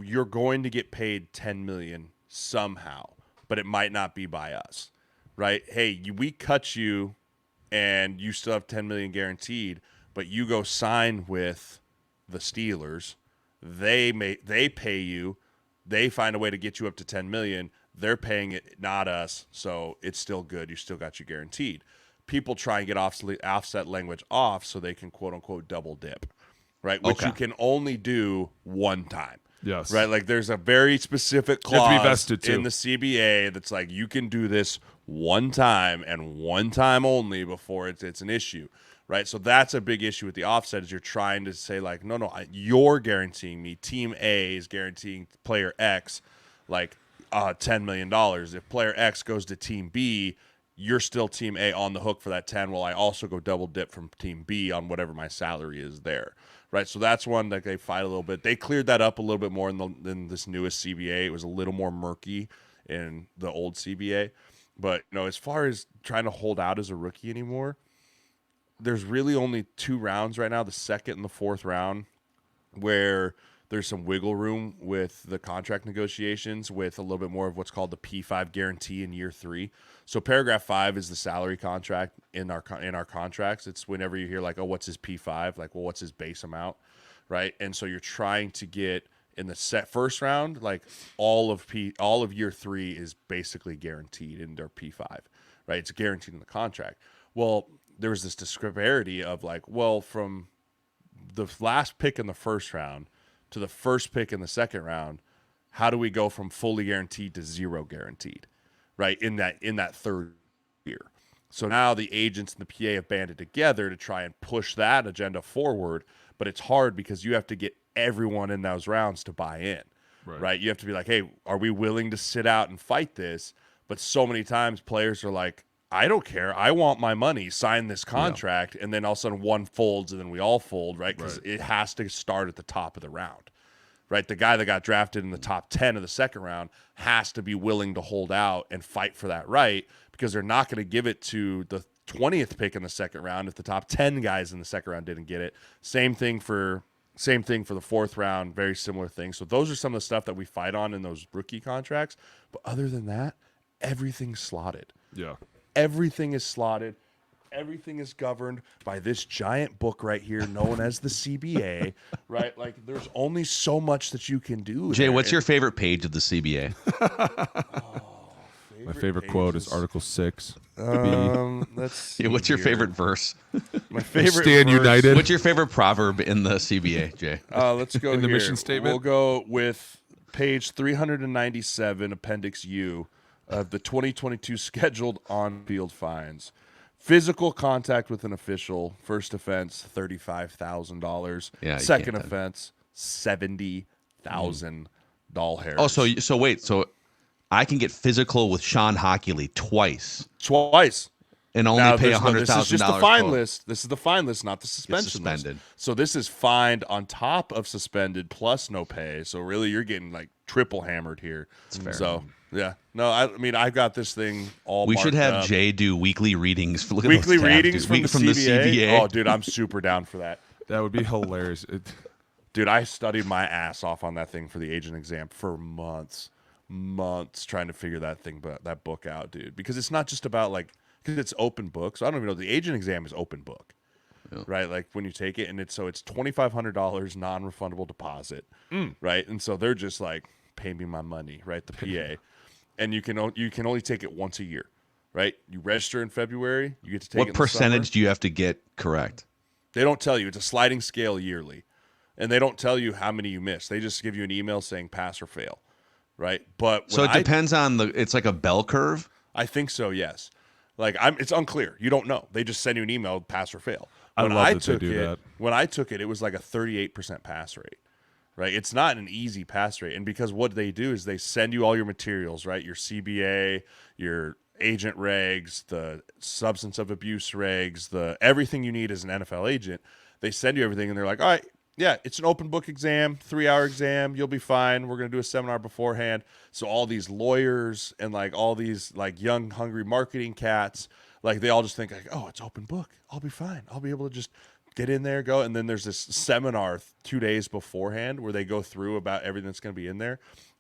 you're going to get paid $10 million somehow, but it might not be by us. Right? Hey, we cut you and you still have $10 million guaranteed, but you go sign with the Steelers. They pay you. They find a way to get you up to $10 million. They're paying it, not us. So it's still good. You still got you guaranteed. People try and get offset language off so they can quote unquote double dip, right? Which you can only do one time. Yes. Right? Like, there's a very specific clause in the CBA that's like, you can do this one time and one time only before it's an issue, right? So that's a big issue with the offset, is you're trying to say like, no, you're guaranteeing me. Team A is guaranteeing player X like $10 million. If player X goes to Team B, you're still Team A on the hook for that 10, while I also go double dip from Team B on whatever my salary is there. Right, so that's one that they fight a little bit. They cleared that up a little bit more in this newest CBA. It was a little more murky in the old CBA. But, as far as trying to hold out as a rookie anymore, there's really only 2 rounds right now, the second and the fourth round, where there's some wiggle room with the contract negotiations with a little bit more of what's called the P5 guarantee in year 3. So paragraph 5 is the salary contract in our contracts. It's whenever you hear like, oh, what's his P5? Like, well, what's his base amount, right? And so you're trying to get in the first round, like all of year 3 is basically guaranteed in their P5, right? It's guaranteed in the contract. Well, there was this disparity of like, well, from the last pick in the first round to the first pick in the second round, how do we go from fully guaranteed to 0 guaranteed, right? In that third year. So now the agents and the PA have banded together to try and push that agenda forward, but it's hard because you have to get everyone in those rounds to buy in, right? You have to be like, hey, are we willing to sit out and fight this? But so many times players are like, I don't care. I want my money. Sign this contract. Yeah. And then all of a sudden one folds and then we all fold, right? Because it has to start at the top of the round, right? The guy that got drafted in the top 10 of the second round has to be willing to hold out and fight for that right, because they're not going to give it to the 20th pick in the second round if the top 10 guys in the second round didn't get it. Same thing for the fourth round, very similar thing. So those are some of the stuff that we fight on in those rookie contracts. But other than that, everything's slotted. Yeah. Everything is slotted. Everything is governed by this giant book right here known as the CBA, right? Like, there's only so much that you can do. Jay, what's your favorite page of the CBA? My favorite quote is Article 6. Let's see what's your favorite verse? My favorite Stand verse. united. What's your favorite proverb in the CBA, Jay? Let's go in the here. mission statement. We'll go with page 397, Appendix U, of the 2022 scheduled on-field fines. Physical contact with an official, first offense, $35,000. Yeah, second offense, $70,000 hairs. Oh, so wait, so I can get physical with Sean Hockley twice and only pay $100,000. This is just the fine list. This is the fine list, not the suspension list. So this is fined on top of suspended plus no pay. So really, you're getting like triple hammered here. That's fair. So yeah, no, I mean, I got this thing all. We should have up. Jay do weekly readings. Look at weekly those tabs, readings dude. from the CBA. Oh, dude, I'm super down for that. That would be hilarious. Dude, I studied my ass off on that thing for the agent exam for months. months trying to figure that book out, dude. Because it's not just about like, because it's open book. So I don't even know, the agent exam is open book, right? Like when you take it, and it's $2,500 non-refundable deposit, right? And so they're just like, pay me my money, right? The PA, and you can only take it once a year, right? You register in February, you get to take it. What in the percentage summer. do you have to get correct? They don't tell you. It's a sliding scale yearly, and they don't tell you how many you miss. They just give you an email saying pass or fail, right? But So it depends on it's like a bell curve. I think so, yes. Like it's unclear. You don't know. They just send you an email, pass or fail. When I took it, it was like a 38% pass rate. Right? It's not an easy pass rate. And because what they do is they send you all your materials, right? Your CBA, your agent regs, the substance of abuse regs, the everything you need as an NFL agent. They send you everything, and they're like, all right, yeah, it's an open book exam, 3-hour exam. You'll be fine. We're going to do a seminar beforehand. So all these lawyers and like all these like young, hungry marketing cats, like they all just think like, oh, it's open book. I'll be fine. I'll be able to just get in there, go. And then there's this seminar 2 days beforehand where they go through about everything that's going to be in there.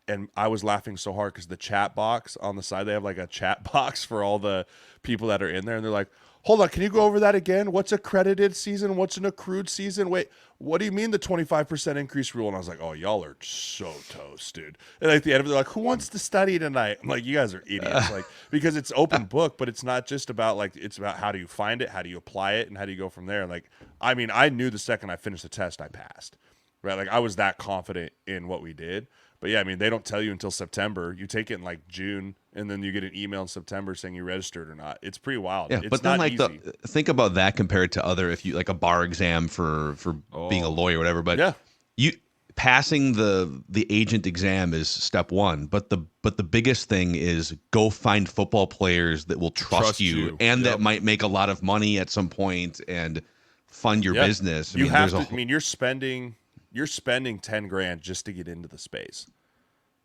And I was laughing so hard because the chat box on the side, they have like a chat box for all the people that are in there. And they're like, hold on, can you go over that again? What's accredited season? What's an accrued season? Wait, what do you mean the 25% increase rule? And I was like, oh, y'all are so toast, dude. And at the end of it, they're like, who wants to study tonight? I'm like, you guys are idiots. Like, because it's open book, but it's not just about like, it's about how do you find it, how do you apply it, and how do you go from there. Like, I mean, I knew the second I finished the test, I passed, right? Like I was that confident in what we did. But yeah, I mean, they don't tell you until September. You take it in like June, and then you get an email in September saying you registered or not. It's pretty wild. Yeah, it's but then not like easy. think about that compared to other, if you like a bar exam for being a lawyer or whatever. But Yeah. you passing the agent exam is step one. But the biggest thing is go find football players that will trust you and that might make a lot of money at some point and fund your business. You have to. I mean, you're spending $10,000 just to get into the space,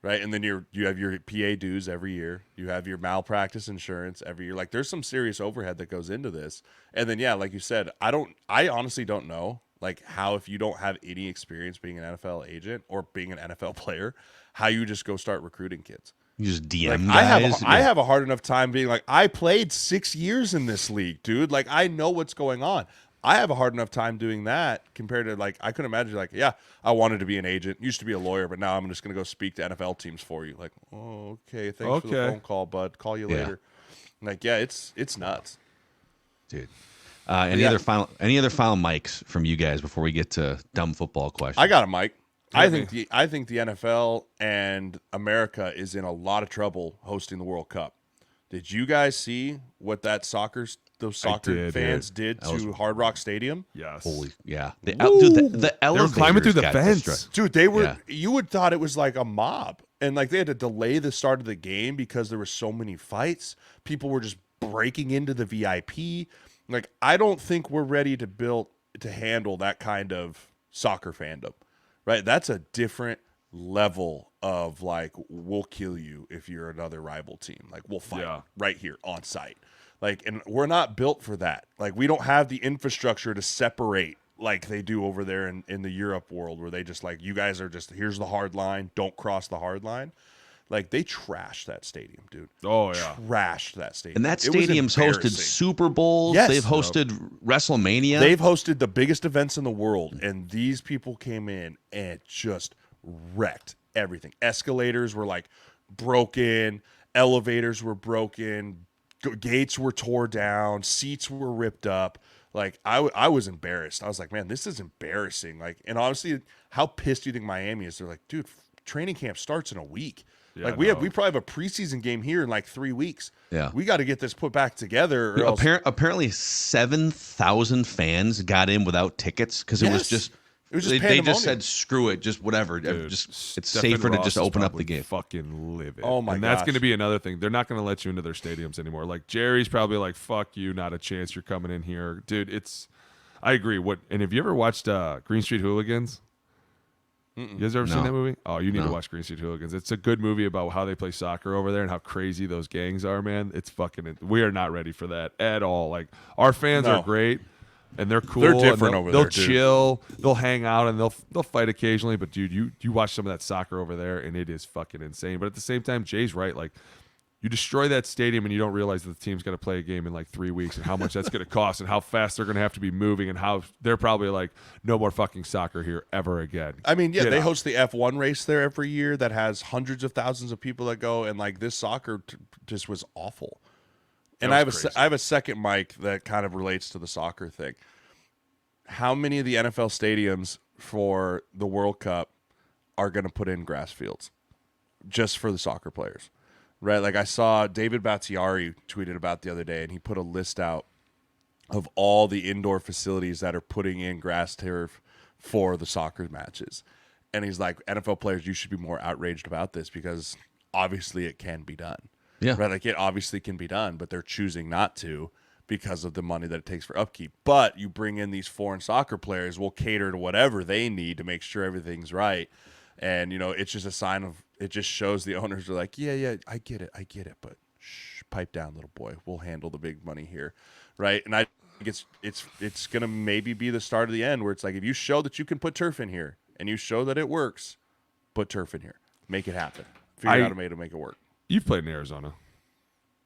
right? And then you have your PA dues every year. You have your malpractice insurance every year. Like there's some serious overhead that goes into this. And then yeah, like you said, I honestly don't know like how, if you don't have any experience being an NFL agent or being an NFL player, how you just go start recruiting kids. You just DM like, guys. I have a hard enough time being like, I played 6 years in this league, dude. Like I know what's going on. I have a hard enough time doing that compared to like, I couldn't imagine like, yeah, I wanted to be an agent, used to be a lawyer, but now I'm just going to go speak to NFL teams for you. Like, oh, okay. Thanks for the phone call, bud. Call you later. Like, yeah, it's nuts. Dude. Any other final mics from you guys before we get to dumb football questions? I got a mic. I think the NFL and America is in a lot of trouble hosting the World Cup. Did you guys see what those soccer fans did to Hard Rock Stadium? Yes. Holy, yeah. The elevators they were climbing through the got fence. destroyed. Dude, they were. Yeah. You would thought it was like a mob, and like they had to delay the start of the game because there were so many fights. People were just breaking into the VIP. Like I don't think we're ready to handle that kind of soccer fandom, right? That's a different level of like, we'll kill you if you're another rival team. Like we'll fight right here on site. Like, and we're not built for that. Like we don't have the infrastructure to separate like they do over there in the Europe world, where they just like, you guys are just, here's the hard line, don't cross the hard line. Like they trashed that stadium, dude. Oh yeah, trashed that stadium. And that stadium's hosted Super Bowls. Yes. They've hosted WrestleMania. They've hosted the biggest events in the world, and these people came in and just wrecked everything. Escalators were like broken, elevators were broken, gates were tore down, seats were ripped up. Like I was embarrassed. I was like, man, this is embarrassing. Like, and honestly, how pissed do you think Miami is? They're like, dude, training camp starts in a week. Yeah, like we probably have a preseason game here in like 3 weeks. Yeah, we got to get this put back together. Or apparently 7,000 fans got in without tickets because it was just they just said screw it, just whatever. Dude, it's safer to just open up the game. Fucking live it. Oh my god, and that's going to be another thing. They're not going to let you into their stadiums anymore. Like Jerry's probably like, fuck you, not a chance. You're coming in here, dude. I agree. And have you ever watched Green Street Hooligans? You guys ever seen that movie? Oh, you need to watch Green Street Hooligans. It's a good movie about how they play soccer over there and how crazy those gangs are, man. It's fucking. We are not ready for that at all. Like our fans are great, And they're cool. They're different and over they'll there, dude. chill. They'll hang out, and they'll fight occasionally. But dude, you watch some of that soccer over there, and it is fucking insane. But at the same time, Jay's right. Like, you destroy that stadium, and you don't realize that the team's got to play a game in like 3 weeks, and how much that's going to cost, and how fast they're going to have to be moving, and how they're probably like, no more fucking soccer here ever again. I mean, yeah, Get they out. host the F1 race there every year that has hundreds of thousands of people that go, and like this soccer just was awful. And That was I have a second mic that kind of relates to the soccer thing. How many of the NFL stadiums for the World Cup are going to put in grass fields just for the soccer players? Right? Like I saw David Bakhtiari tweeted about the other day, and he put a list out of all the indoor facilities that are putting in grass turf for the soccer matches. And he's like, NFL players, you should be more outraged about this because obviously it can be done. Yeah. Right? Like it obviously can be done, but they're choosing not to because of the money that it takes for upkeep. But you bring in these foreign soccer players, will cater to whatever they need to make sure everything's right. And, you know, it's just a sign of, it just shows the owners are like, yeah, I get it, but shh, pipe down, little boy. We'll handle the big money here, right? And I think it's going to maybe be the start of the end where it's like, if you show that you can put turf in here and you show that it works, put turf in here. Make it happen. Figure out a way to make it work. You've played in Arizona.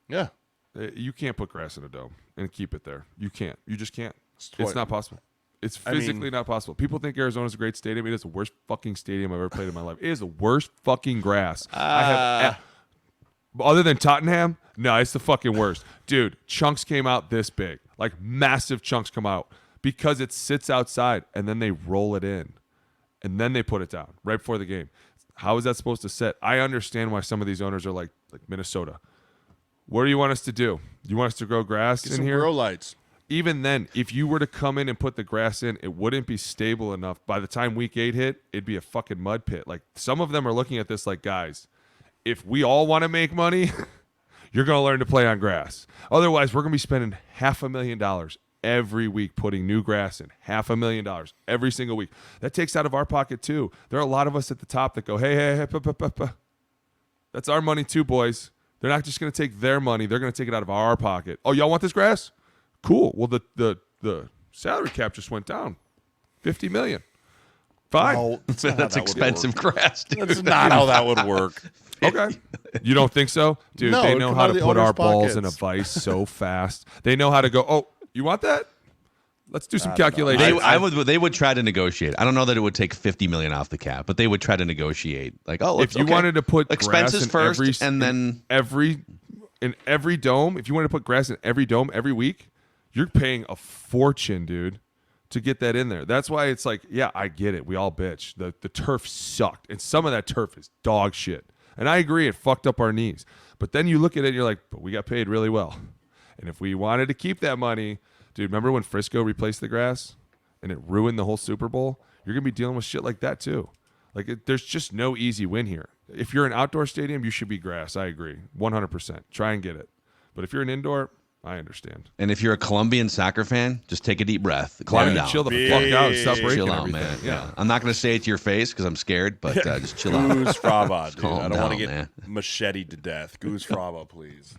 Yeah. You can't put grass in a dome and keep it there. You can't. You just can't. It's It's not possible. It's physically not possible. People think Arizona's a great stadium. It is the worst fucking stadium I've ever played in my life. It is the worst fucking grass. Other than Tottenham, no, it's the fucking worst. Dude, chunks came out this big. Like massive chunks come out because it sits outside and then they roll it in. And then they put it down right before the game. How is that supposed to sit? I understand why some of these owners are like Minnesota. What do you want us to do? You want us to grow grass Get in some here? grow lights. Even then, if you were to come in and put the grass in, it wouldn't be stable enough. By the time week 8 hit, it'd be a fucking mud pit. Like some of them are looking at this like, guys, if we all want to make money, you're going to learn to play on grass. Otherwise, we're going to be spending $500,000 every week putting new grass in. $500,000 every single week. That takes out of our pocket too. There are a lot of us at the top that go, hey, that's our money too, boys. They're not just going to take their money. They're going to take it out of our pocket. Oh, y'all want this grass? Cool. Well, the salary cap just went down. $50 million. Fine. No, that's not how That's that would expensive work. grass, dude. That's not how that would work. Okay. You don't think so? Dude, No, they it'd know come how out to of the put our owner's balls in a pockets. vice so fast. They know how to go, oh, you want that? Let's do some calculations. They would try to negotiate. I don't know that it would take $50 million off the cap, but they would try to negotiate. Like, oh, If you wanted to put expenses grass in first, and then in every dome, if you wanted to put grass in every dome every week, you're paying a fortune, dude, to get that in there. That's why it's like, yeah, I get it. We all bitch. The turf sucked, and some of that turf is dog shit. And I agree, it fucked up our knees. But then you look at it and you're like, but we got paid really well. And if we wanted to keep that money, dude, remember when Frisco replaced the grass and it ruined the whole Super Bowl? You're going to be dealing with shit like that too. Like, there's just no easy win here. If you're an outdoor stadium, you should be grass. I agree. 100%. Try and get it. But if you're an indoor, I understand. And if you're a Colombian soccer fan, just take a deep breath. Calm down. Chill the fuck out and stop breaking Chill out, everything. man. Yeah. I'm not going to say it to your face because I'm scared, but just chill out. Goose Fraba, dude. Calm I don't want to down, get man. macheted to death. Goose Fraba, please.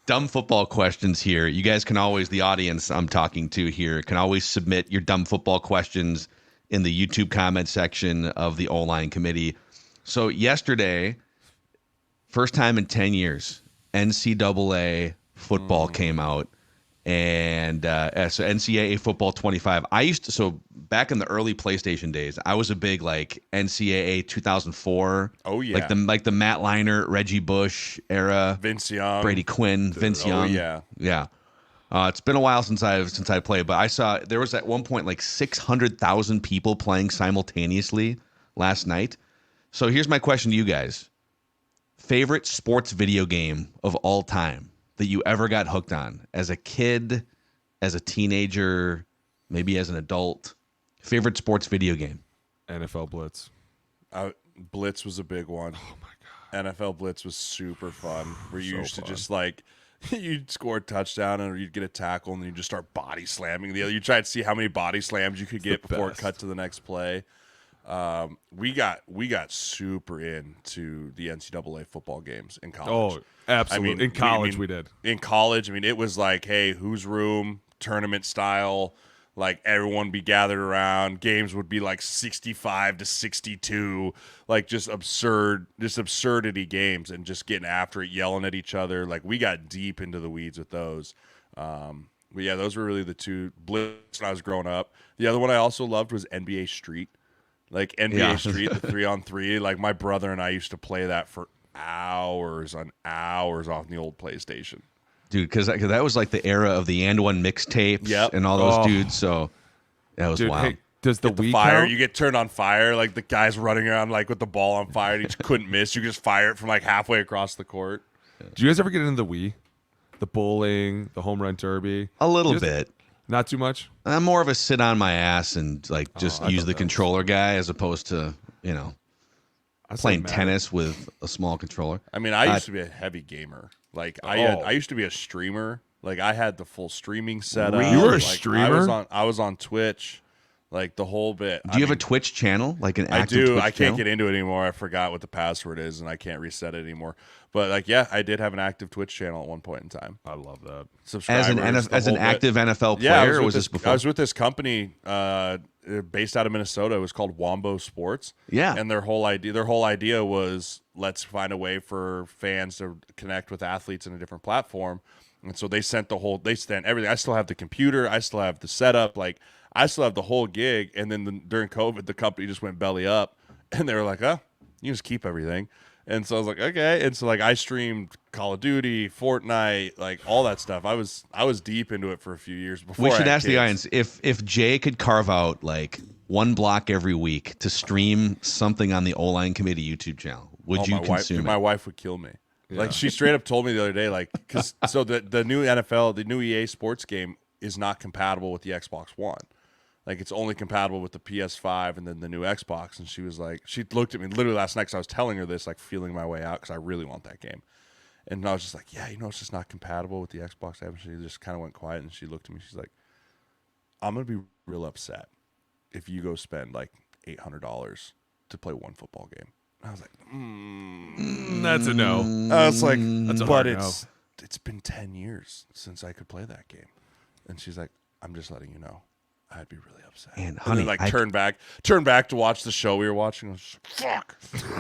Dumb football questions here. You guys can always, the audience I'm talking to here, can always submit your dumb football questions in the YouTube comment section of the O-Line committee. So yesterday, first time in 10 years, NCAA football came out. And so NCAA football 25. So back in the early PlayStation days, I was a big like NCAA 2004. Oh, yeah. like the Matt Leinart, Reggie Bush era. Vince Young. Brady Quinn, Vince Young. Yeah. It's been a while since I played, but I saw there was at one point like 600,000 people playing simultaneously last night. So here's my question to you guys: favorite sports video game of all time that you ever got hooked on as a kid, as a teenager, maybe as an adult? Favorite sports video game? NFL Blitz. Blitz was a big one. Oh my god. NFL Blitz was super fun. Where you used to just like you'd score a touchdown or you'd get a tackle and then you just start body slamming the other. You try to see how many body slams you could get before it cut to the next play. We got super into the NCAA football games in college. Oh, absolutely. I mean, in college, we did. In college, I mean, it was like, hey, whose room, tournament style. Like everyone be gathered around. Games would be like 65-62, like just absurdity games, and just getting after it, yelling at each other. Like we got deep into the weeds with those. But yeah, those were really the two Blitz when I was growing up. The other one I also loved was NBA Street. Like NBA Street, the 3-on-3. Like my brother and I used to play that for hours on hours off the old PlayStation. Dude, because that was like the era of the And One mixtapes and all those dudes. So that was wild. Hey, does the Wii fire? count? You get turned on fire, like the guy's running around like with the ball on fire, and he just couldn't miss. You just fire it from like halfway across the court. Do you guys ever get into the Wii? The bowling, the home run derby? A little bit. Not too much? I'm more of a sit on my ass and like just use the controller guy as opposed to, playing tennis with a small controller. I mean, I used to be a heavy gamer. Like I used to be a streamer. Like I had the full streaming setup. Really? You were a like, streamer? I was on Twitch, like the whole bit. Do you have a Twitch channel, like an active I do. Twitch I can't channel? get into it anymore. I forgot what the password is, and I can't reset it anymore. But like, yeah, I did have an active Twitch channel at one point in time. I love that. Subscribers, As an active NFL player, yeah, or was this before? I was with this company based out of Minnesota. It was called Wombo Sports. Yeah. And their whole idea was, let's find a way for fans to connect with athletes in a different platform. And so they sent everything. I still have the computer. I still have the setup. Like I still have the whole gig. And then during COVID, the company just went belly up, and they were like, "Oh, you just keep everything." And so I was like, okay. And so like I streamed Call of Duty, Fortnite, like all that stuff. I was deep into it for a few years before. We should I had ask the audience if Jay could carve out like one block every week to stream something on the O-Line Committee YouTube channel, would you consume it? My wife would kill me. Yeah. Like she straight up told me the other day, like, because so the new NFL, the new EA Sports game is not compatible with the Xbox One. Like it's only compatible with the PS5 and then the new Xbox. And she was like, she looked at me literally last night because I was telling her this, like feeling my way out because I really want that game. And I was just like, yeah, it's just not compatible with the Xbox app. And she just kind of went quiet and she looked at me. She's like, I'm going to be real upset if you go spend like $800 to play one football game. And I was like, That's a no. I was like, That's a but hard no. it's been 10 years since I could play that game. And she's like, I'm just letting you know. I'd be really upset. And honey, then, turn back to watch the show we were watching. I was just, fuck.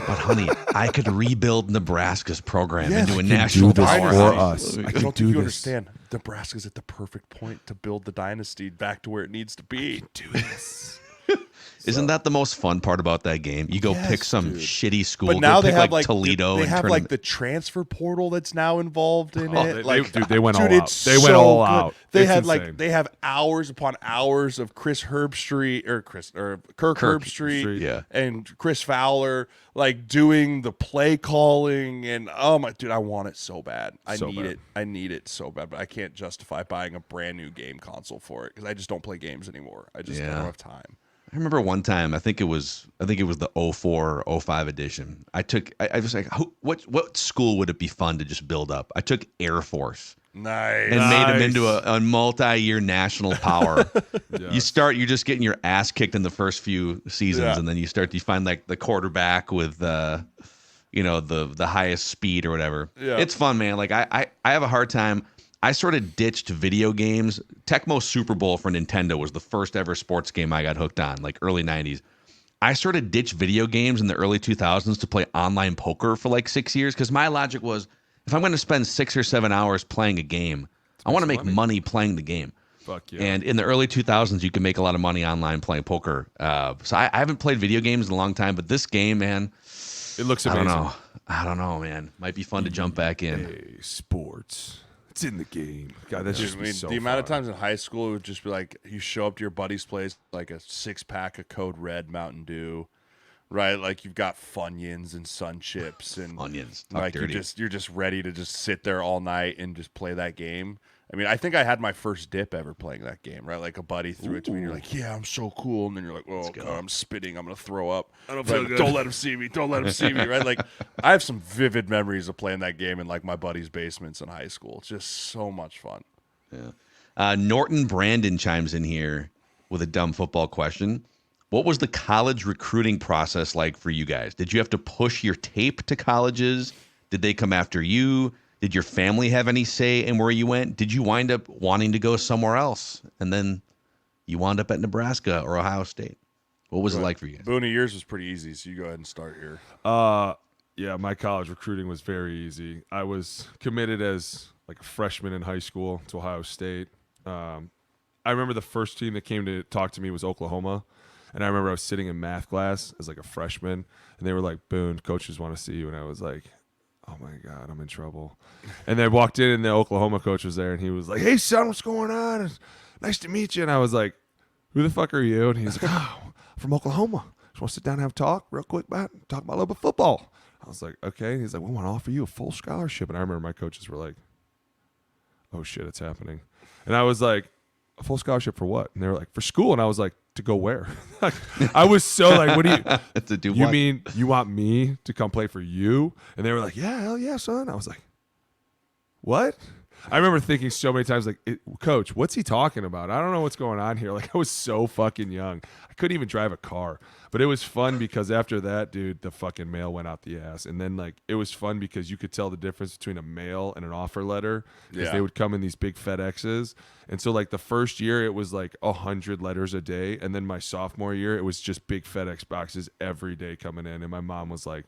But honey, I could rebuild Nebraska's program Yes, into a I can national do this power. for us. I I don't can think do you this. understand. Nebraska's at the perfect point to build the dynasty back to where it needs to be. Do this. Isn't that the most fun part about that game? You go pick some dude. shitty school. But now go they pick have like Toledo. they and have turn like them- the transfer portal that's now involved in it. They went all out. it's They went so all good. out. They It's had insane. they have hours upon hours of Kirk Herbstreit, yeah. and Chris Fowler like doing the play calling, and oh my dude, I want it so bad. I need it so bad, but I can't justify buying a brand new game console for it because I just don't play games anymore. I just don't have time. I remember one time, I think it was the 04 or 05 edition. I was like, what school would it be fun to just build up? I took Air Force. Nice. And made him into a multi-year national power. Yes. You're just getting your ass kicked in the first few seasons, and then you find like the quarterback with the highest speed or whatever. Yeah. It's fun, man. Like I have a hard time. I sort of ditched video games. Tecmo Super Bowl for Nintendo was the first ever sports game I got hooked on, like early 90s. I sort of ditched video games in the early 2000s to play online poker for like 6 years because my logic was, if I'm going to spend 6 or 7 hours playing a game, I want to make money playing the game. Fuck yeah. And in the early 2000s, you could make a lot of money online playing poker. So I haven't played video games in a long time, but this game, man, it looks amazing. I don't know, man. Might be fun to jump back in. Hey, sports. It's in the game. God, that's just so the amount of fun. times in high school it would just be like you show up to your buddy's place like a 6-pack of Code Red Mountain Dew, right? Like you've got Funyuns and Sun Chips and Onions. like you're just ready to just sit there all night and just play that game. I mean, I think I had my first dip ever playing that game, right? Like a buddy threw it to me, and you're like, "Yeah, I'm so cool," and then you're like, "Oh God, I'm spitting, I'm gonna throw up." I don't feel good. Don't let him see me. Don't let him see me, right? Like, I have some vivid memories of playing that game in like my buddies' basements in high school. It's just so much fun. Yeah. Norton Brandon chimes in here with a dumb football question. What was the college recruiting process like for you guys? Did you have to push your tape to colleges? Did they come after you? Did your family have any say in where you went? Did you wind up wanting to go somewhere else and then you wound up at Nebraska or Ohio State. What was it like for you? Boone, yours was pretty easy, so you go ahead and start here. Yeah, my college recruiting was very easy. I was committed as like a freshman in high school to Ohio State. I remember the first team that came to talk to me was Oklahoma. And I remember I was sitting in math class as like a freshman, and they were like, Boone, coaches want to see you. And I was like, oh my God, I'm in trouble. And then I walked in, and the Oklahoma coach was there, and he was like, hey, son, what's going on? Nice to meet you. And I was like, who the fuck are you? And he's like, oh, I'm from Oklahoma. Just want to sit down and have a talk real quick about talk about a little bit of football. I was like, okay. And he's like, we want to offer you a full scholarship. And I remember my coaches were like, oh shit, it's happening. And I was like, a full scholarship for what? And they were like, for school. And I was like, to go where? I was so like, what do you to do? You what? mean you want me to come play for you? And they were like, yeah, hell yeah, son. I was like, what? I remember thinking so many times, like, Coach, what's he talking about? I don't know what's going on here. Like, I was so fucking young. I couldn't even drive a car. But it was fun because after that, dude, the fucking mail went out the ass. And then, like, it was fun because you could tell the difference between a mail and an offer letter because they would come in these big FedExes. And so, like, the first year, it was like 100 letters a day. And then my sophomore year, it was just big FedEx boxes every day coming in. And my mom was like,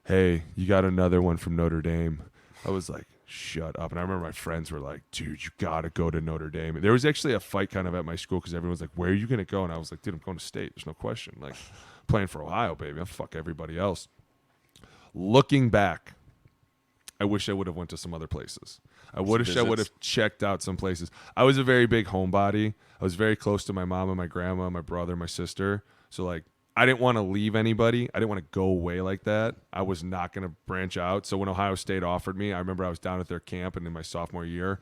hey, you got another one from Notre Dame. I was like, shut up. And I remember my friends were like, dude, you got to go to Notre Dame. And there was actually a fight kind of at my school because everyone was like, where are you going to go? And I was like, dude, I'm going to state. There's no question. Like, playing for Ohio, baby. I'll fuck everybody else. Looking back, I wish I would have went to some other places. I would have checked out some places. I was a very big homebody. I was very close to my mom and my grandma, my brother, my sister. So, like, I didn't want to leave anybody. I didn't want to go away like that. I was not going to branch out. So when Ohio State offered me, I remember I was down at their camp and in my sophomore year,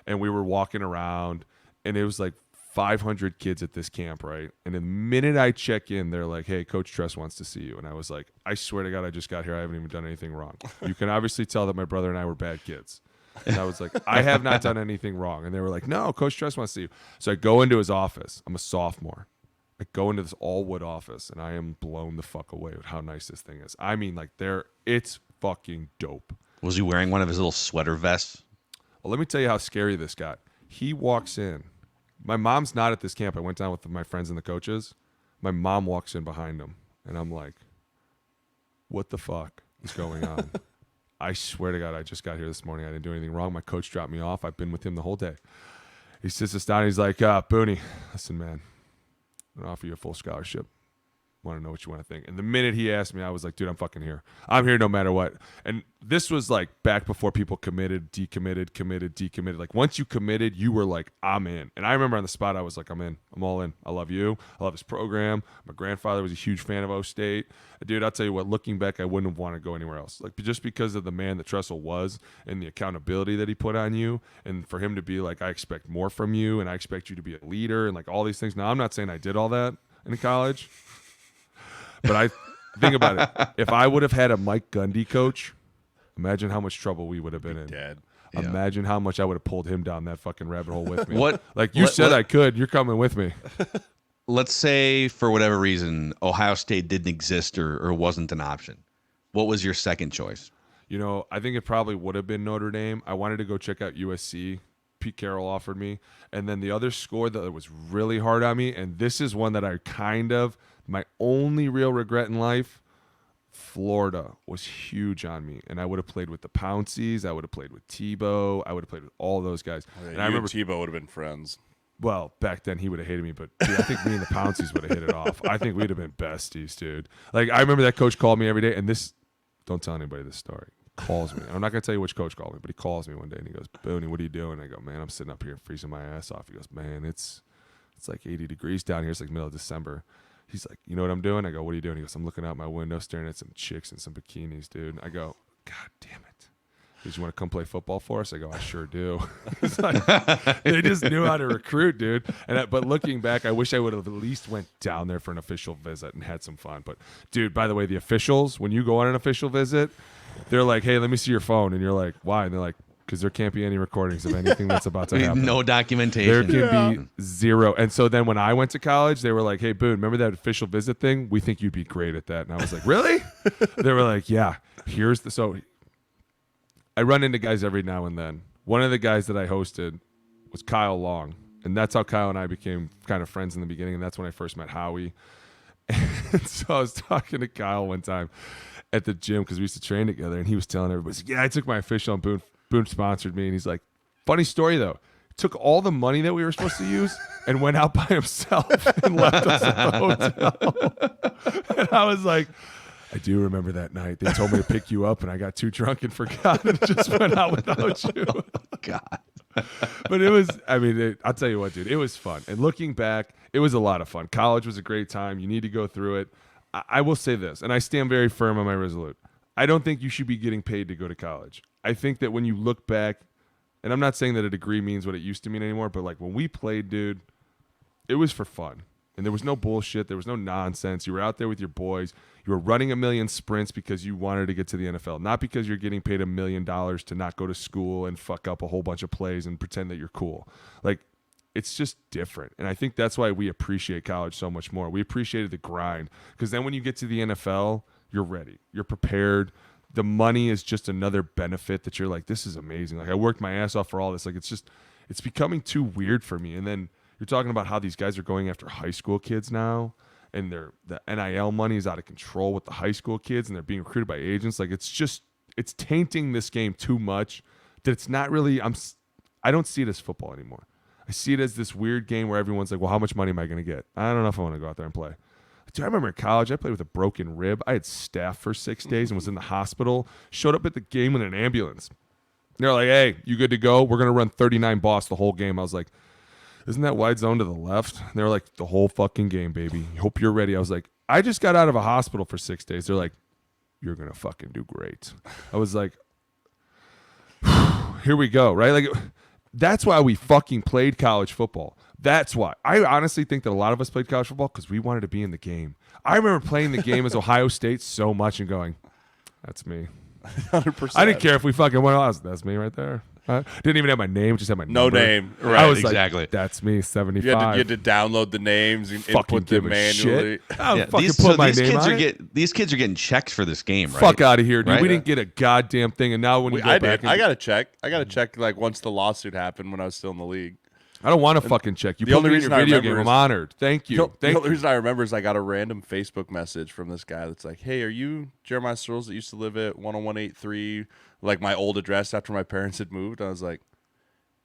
and we were walking around, and it was like 500 kids at this camp, right? And the minute I check in, they're like, hey, Coach Tress wants to see you. And I was like, I swear to God, I just got here. I haven't even done anything wrong. You can obviously tell that my brother and I were bad kids. And I was like, I have not done anything wrong. And they were like, no, Coach Tress wants to see you. So I go into his office. I'm a sophomore. I go into this all wood office, and I am blown the fuck away with how nice this thing is. I mean, like, it's fucking dope. Was he wearing one of his little sweater vests? Well, let me tell you how scary this got. He walks in. My mom's not at this camp. I went down with my friends and the coaches. My mom walks in behind him, and I'm like, what the fuck is going on? I swear to God, I just got here this morning. I didn't do anything wrong. My coach dropped me off. I've been with him the whole day. He sits us down. He's like, Booney, listen, man. I'm going to offer you a full scholarship. Want to know what you want to think. And the minute he asked me, I was like, dude, I'm fucking here. I'm here no matter what. And this was like back before people committed, decommitted, committed, decommitted. Like once you committed, you were like, I'm in. And I remember on the spot, I was like, I'm in. I'm all in. I love you. I love this program. My grandfather was a huge fan of O State. Dude, I'll tell you what, looking back, I wouldn't have wanted to go anywhere else. Like just because of the man that Tressel was and the accountability that he put on you, and for him to be like, I expect more from you and I expect you to be a leader and like all these things. Now, I'm not saying I did all that in college. But I think about it. If I would have had a Mike Gundy coach, imagine how much trouble we would have been in. Dead. Yeah. Imagine how much I would have pulled him down that fucking rabbit hole with me. What? Like you said I could. You're coming with me. Let's say for whatever reason, Ohio State didn't exist or wasn't an option. What was your second choice? You know, I think it probably would have been Notre Dame. I wanted to go check out USC. Pete Carroll offered me. And then the other score that was really hard on me, and this is one that I kind of, my only real regret in life, Florida was huge on me. And I would have played with the Pounceys. I would have played with Tebow. I would have played with all those guys. Yeah, and I remember Tebow would have been friends. Well, back then he would have hated me, but dude, I think me and the Pounceys would have hit it off. I think we'd have been besties, dude. Like I remember that coach called me every day, and this, don't tell anybody this story. Calls me. I'm not gonna tell you which coach called me, but he calls me one day and he goes, Booney, what are you doing? I go, man, I'm sitting up here freezing my ass off. He goes, man, it's like 80 degrees down here. It's like middle of December. He's like, you know what I'm doing? I go, what are you doing? He goes, I'm looking out my window staring at some chicks in some bikinis, dude. I go, God damn it. He goes, you want to come play football for us? I go, I sure do. It's like, they just knew how to recruit, dude. But looking back, I wish I would have at least went down there for an official visit and had some fun. But dude, by the way, the officials, when you go on an official visit, they're like, hey, let me see your phone. And you're like, why? And they're like, because there can't be any recordings of anything that's about to happen. No documentation. There can be zero. And so then when I went to college, they were like, hey, Boone, remember that official visit thing? We think you'd be great at that. And I was like, really? They were like, yeah, so I run into guys every now and then. One of the guys that I hosted was Kyle Long. And that's how Kyle and I became kind of friends in the beginning, and that's when I first met Howie. And so I was talking to Kyle one time at the gym because we used to train together, and he was telling everybody, yeah, I took my official, and Boone sponsored me. And he's like, funny story, though. Took all the money that we were supposed to use and went out by himself and left us at the hotel. And I was like, I do remember that night. They told me to pick you up, and I got too drunk and forgot and just went out without you. God. But it was, I mean, I'll tell you what, dude, it was fun. And looking back, it was a lot of fun. College was a great time. You need to go through it. I will say this, and I stand very firm on my resolute. I don't think you should be getting paid to go to college. I think that when you look back, and I'm not saying that a degree means what it used to mean anymore, but like when we played, dude, it was for fun. And there was no bullshit. There was no nonsense. You were out there with your boys. You were running 1 million sprints because you wanted to get to the NFL, not because you're getting paid $1 million to not go to school and fuck up a whole bunch of plays and pretend that you're cool. Like, it's just different. And I think that's why we appreciate college so much more. We appreciated the grind because then when you get to the NFL, you're ready. You're prepared. The money is just another benefit that you're like, this is amazing. Like, I worked my ass off for all this. Like, it's becoming too weird for me. And then you're talking about how these guys are going after high school kids now, and the NIL money is out of control with the high school kids, and they're being recruited by agents. Like, it's tainting this game too much that it's not really, I don't see it as football anymore. I see it as this weird game where everyone's like, well, how much money am I going to get? I don't know if I want to go out there and play. Dude, I remember in college, I played with a broken rib. I had staph for 6 days and was in the hospital. Showed up at the game in an ambulance. They're like, hey, you good to go? We're going to run 39 boss the whole game. I was like, isn't that wide zone to the left? And they were like, the whole fucking game, baby. Hope you're ready. I was like, I just got out of a hospital for 6 days. They're like, you're going to fucking do great. I was like, here we go, right? Like, that's why we fucking played college football. That's why. I honestly think that a lot of us played college football because we wanted to be in the game. I remember playing the game as Ohio State so much and going, that's me. 100%. I didn't care if we fucking went out. That's me right there. Didn't even have my name, just had my No number. name. Right, I was exactly. like, that's me, 75. You had to download the names and fucking input them give a manually. shit. I don't fucking These put my name kids on are it. these kids are getting checks for this game, right? Fuck out of here, dude. Right? We didn't get a goddamn thing, and now when you go I back, did. I got to check. Like once the lawsuit happened when I was still in the league. I don't want to fucking check. You the put only me in reason your I video remember game. I'm is- honored. Thank you. The Thank only you. reason I remember is I got a random Facebook message from this guy that's like, hey, are you Jeremiah Sirles that used to live at 10183, like my old address after my parents had moved? I was like,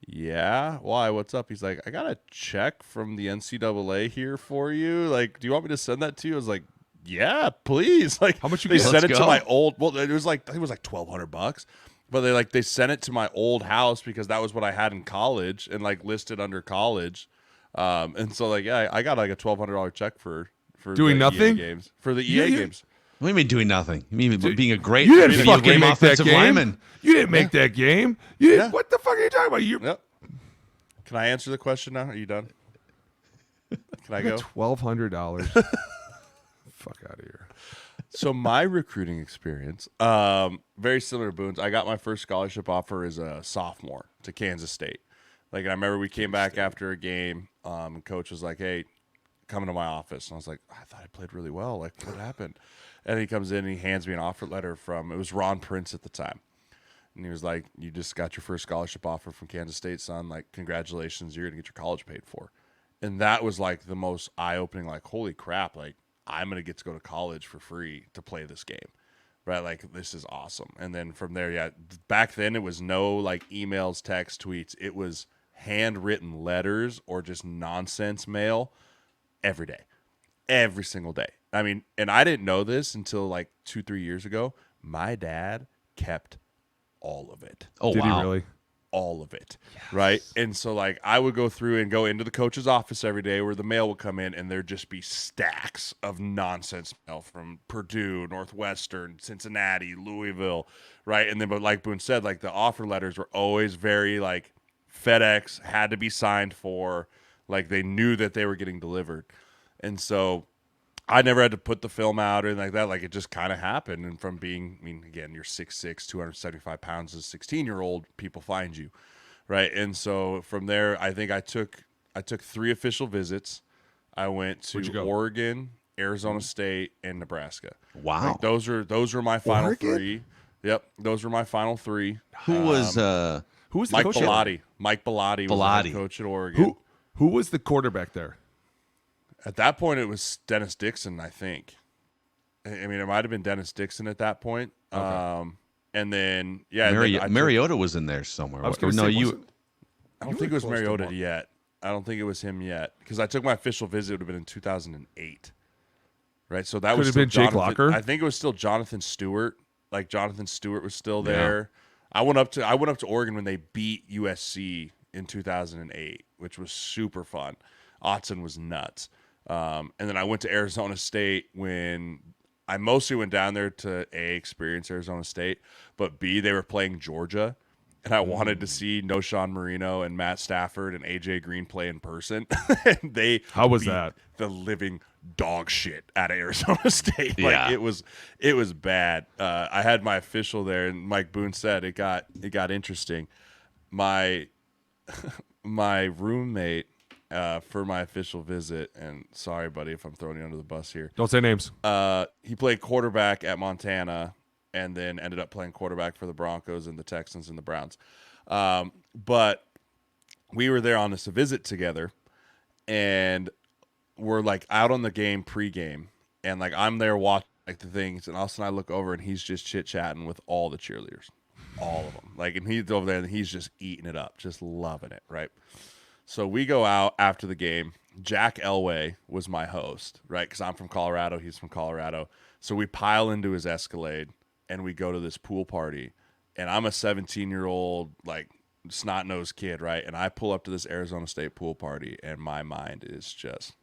yeah, why? What's up? He's like, I got a check from the NCAA here for you. Like, do you want me to send that to you? I was like, yeah, please. Like, How much you they get? sent Let's it to go. my old. Well, it was like $1,200, but they sent it to my old house because that was what I had in college and like listed under college. And so like, yeah, I got like a $1,200 check for Doing the nothing? EA games for the EA games. What do you mean doing nothing? You mean being a great You didn't being a fucking great make that offensive game. lineman? You didn't make that game. You didn't. Yeah. What the fuck are you talking about? You Yep. Can I answer the question now? Are you done? Can I go? $1,200. Fuck out of here. So my recruiting experience, very similar to Boone's. I got my first scholarship offer as a sophomore to Kansas State. Like, I remember we came back after a game, and coach was like, hey, come into my office. And I was like, I thought I played really well. Like, what happened? And he comes in and he hands me an offer letter it was Ron Prince at the time. And he was like, you just got your first scholarship offer from Kansas State, son. Like, congratulations, you're going to get your college paid for. And that was like the most eye-opening, like, holy crap, like, I'm going to get to go to college for free to play this game, right? Like, this is awesome. And then from there, yeah, back then it was no like emails, text, tweets. It was handwritten letters or just nonsense mail every day, every single day. I mean, and I didn't know this until like 2-3 years ago. My dad kept all of it. Oh, Did wow. he really? All of it, right? And so, like, I would go through and go into the coach's office every day where the mail would come in, and there'd just be stacks of nonsense mail from Purdue, Northwestern, Cincinnati, Louisville, right? And then, but like Boone said, like, the offer letters were always very, like, FedEx had to be signed for. Like, they knew that they were getting delivered. And so I never had to put the film out or anything like that. Like, it just kind of happened. And from being, I mean, again, you're 6'6", 275 pounds as a 16-year-old, people find you, right? And so from there, I think I took 3 official visits. I went Where'd you to go? Oregon, Arizona State, and Nebraska. Wow. Like, those were my final Oregon? 3. Yep, those were my final 3. Who was Who was the Mike coach? Bellotti. Mike Bellotti was the Bellotti. head coach at Oregon. Who was the quarterback there? At that point, it was Dennis Dixon, I think. I mean, it might have been Dennis Dixon at that point. Okay. And then, yeah. Mariota was in there somewhere. I was gonna say, I don't think it was Mariota yet. I don't think it was him yet. Because I took my official visit. It would have been in 2008. Right? So that Could was have still been Jake Jonathan, Locker? I think it was still Jonathan Stewart. Like, Jonathan Stewart was still there. I went up to Oregon when they beat USC in 2008, which was super fun. Autzen was nuts. And then I went to Arizona State when I mostly went down there to A, experience Arizona State, but B, they were playing Georgia. And I wanted to see Noshawn Marino and Matt Stafford and AJ Green play in person. And they How was beat that? the living dog shit out of Arizona State. Yeah. Like it was bad. I had my official there, and Mike Boone said it got interesting. My roommate for my official visit, and sorry, buddy, if I'm throwing you under the bus here. Don't say names. He played quarterback at Montana, and then ended up playing quarterback for the Broncos and the Texans and the Browns. But we were there on this visit together, and we're like out on the game pregame, and like I'm there watching like the things, and all of a sudden I look over and he's just chit chatting with all the cheerleaders, all of them. Like, and he's over there and he's just eating it up, just loving it, right? So we go out after the game. Jack Elway was my host, right? Because I'm from Colorado, he's from Colorado. So we pile into his Escalade and we go to this pool party. And I'm a 17-year-old, like, snot-nosed kid, right? And I pull up to this Arizona State pool party, and my mind is just,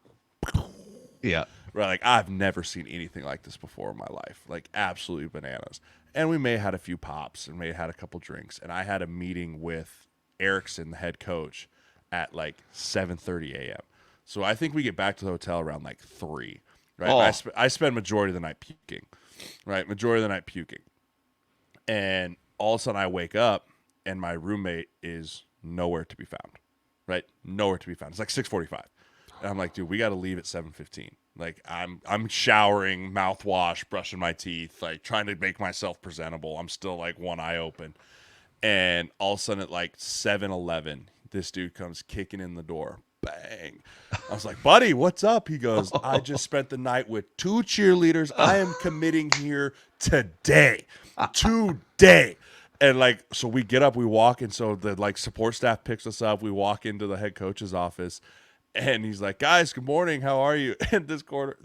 Yeah. right? Like, I've never seen anything like this before in my life. Like, absolutely bananas. And we may have had a few pops and may have had a couple drinks. And I had a meeting with Erickson, the head coach, at like 7:30 a.m. So I think we get back to the hotel around like 3, right? Oh. I spend majority of the night puking, right? Majority of the night puking. And all of a sudden I wake up and my roommate is nowhere to be found, right? Nowhere to be found. It's like 6:45. And I'm like, dude, we got to leave at 7:15. Like, I'm showering, mouthwash, brushing my teeth, like trying to make myself presentable. I'm still like one eye open. And all of a sudden at like 7:11, this dude comes kicking in the door. Bang. I was like, buddy, what's up? He goes, I just spent the night with 2 cheerleaders. I am committing here today. Today. And like, so we get up, we walk, and so the like support staff picks us up. We walk into the head coach's office, and he's like, guys, good morning. How are you? And this quarter,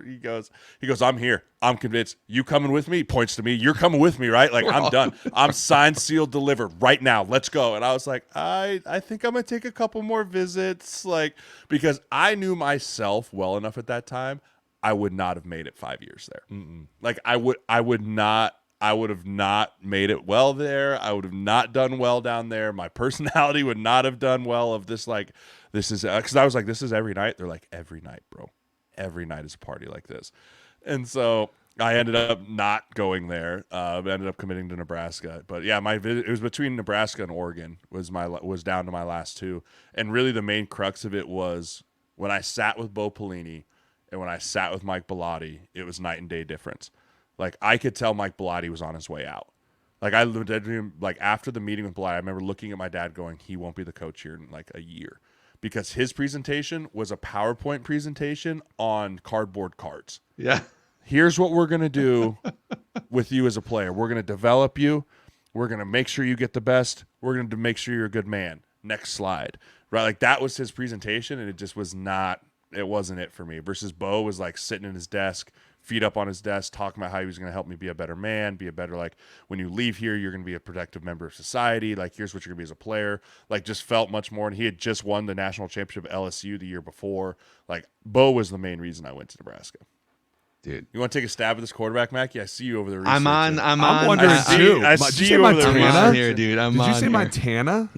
he goes, I'm here. I'm convinced. You coming with me? He points to me. You're coming with me, right? Like, I'm done. I'm signed, sealed, delivered right now. Let's go. And I was like, I think I'm going to take a couple more visits. Like, because I knew myself well enough at that time, I would not have made it 5 years there. Like, I would have not made it well there. I would have not done well down there. My personality would not have done well of this, like, this is, because I was like, this is every night. They're like, every night, bro. Every night is a party like this. And so I ended up not going there. Ended up committing to Nebraska. But yeah, it was between Nebraska and Oregon was down to my last 2. And really the main crux of it was when I sat with Bo Pelini and when I sat with Mike Bellotti, it was night and day difference. Like, I could tell Mike Bellotti was on his way out. Like, I looked at him, like, after the meeting with Bellotti, I remember looking at my dad going, he won't be the coach here in like a year. Because his presentation was a PowerPoint presentation on cardboard cards. Yeah. Here's what we're going to do with you as a player. We're going to develop you. We're going to make sure you get the best. We're going to make sure you're a good man. Next slide. Right? Like, that was his presentation, and it just was not, it wasn't it for me. Versus Bo was like sitting in his desk, feet up on his desk, talking about how he was going to help me be a better man, be a better, like, when you leave here, you're going to be a productive member of society. Like, here's what you're going to be as a player. Like, just felt much more. And he had just won the national championship at LSU the year before. Like, Bo was the main reason I went to Nebraska. Dude. You want to take a stab at this quarterback, Mackie? I see you over there. I'm wondering too. I Did see you say you over there. Montana? I'm on here, dude. Did you say Montana?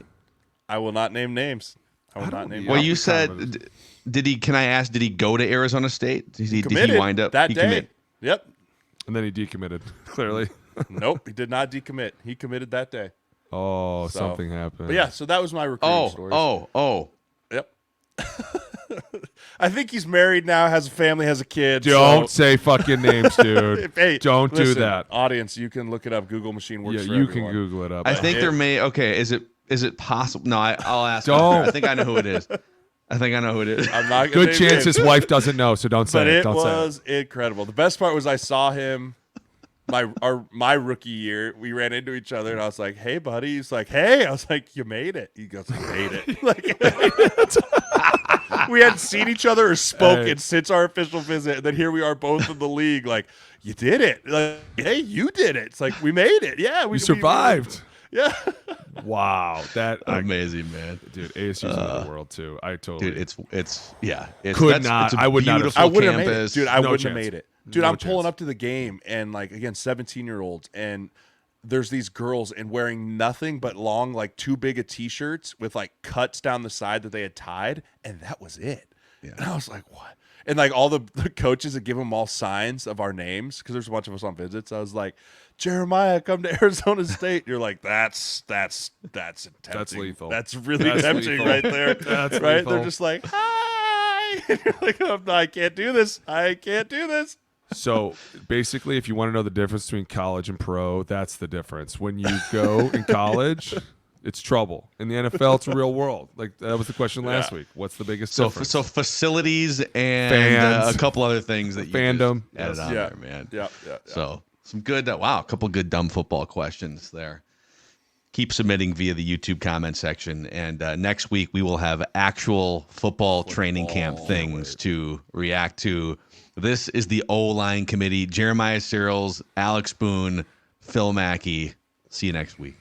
I will not name names. I will not name Well, names. you said, did he, can I ask, did he go to Arizona State? Did he Committed wind up? that he day. commit? Yep. And then he decommitted, clearly. Nope, he did not decommit. He committed that day. Oh, something happened. But yeah, so that was my recruiting story. Yep. I think he's married now, has a family, has a kid. Don't say fucking names, dude. Hey, don't listen, do that. Audience, you can look it up. Google machine works Yeah, for you everyone. can Google it up. I think there may. Okay, is it possible? No, I'll ask. Don't. I think I know who it is. I think I know who it is. I'm not Good chance his wife doesn't know, so don't say But it. it Don't say it. was incredible. The best part was I saw him my rookie year. We ran into each other, and I was like, "Hey, buddy." He's like, "Hey." I was like, "You made it." He goes, "I made it." Like, we hadn't seen each other or spoken since our official visit, and then here we are, both in the league. Like, you did it. Like, hey, you did it. It's like we made it. Yeah, we survived. Yeah. Wow, that amazing, man. Dude, ASU's another world too. I totally. Dude, it's Could not. I would not have. I wouldn't have made it. Dude, I No wouldn't chance. have made it. Dude, No I'm pulling chance. up to the game and like again, 17-year-olds, and there's these girls and wearing nothing but long, like too big of t-shirts with like cuts down the side that they had tied, and that was it. Yeah. And I was like, what? And like all the coaches would give them all signs of our names because there's a bunch of us on visits. I was like, Jeremiah, come to Arizona State. You're like, that's tempting. That's lethal. That's really That's tempting lethal. right there. That's right. lethal. They're just like, hi. And you're like, oh, no, I can't do this. I can't do this. So basically, if you want to know the difference between college and pro, that's the difference. When you go in college, it's trouble. In the NFL, it's a real world. Like that was the question last week. What's the biggest difference? So facilities and Fans. a couple other things that you Fandom. just added on Yeah. there, man. Yeah. So some good, a couple good dumb football questions there. Keep submitting via the YouTube comment section. And next week, we will have actual football training camp things to react to. This is the O-line committee. Jeremiah Sirles, Alex Boone, Phil Mackey. See you next week.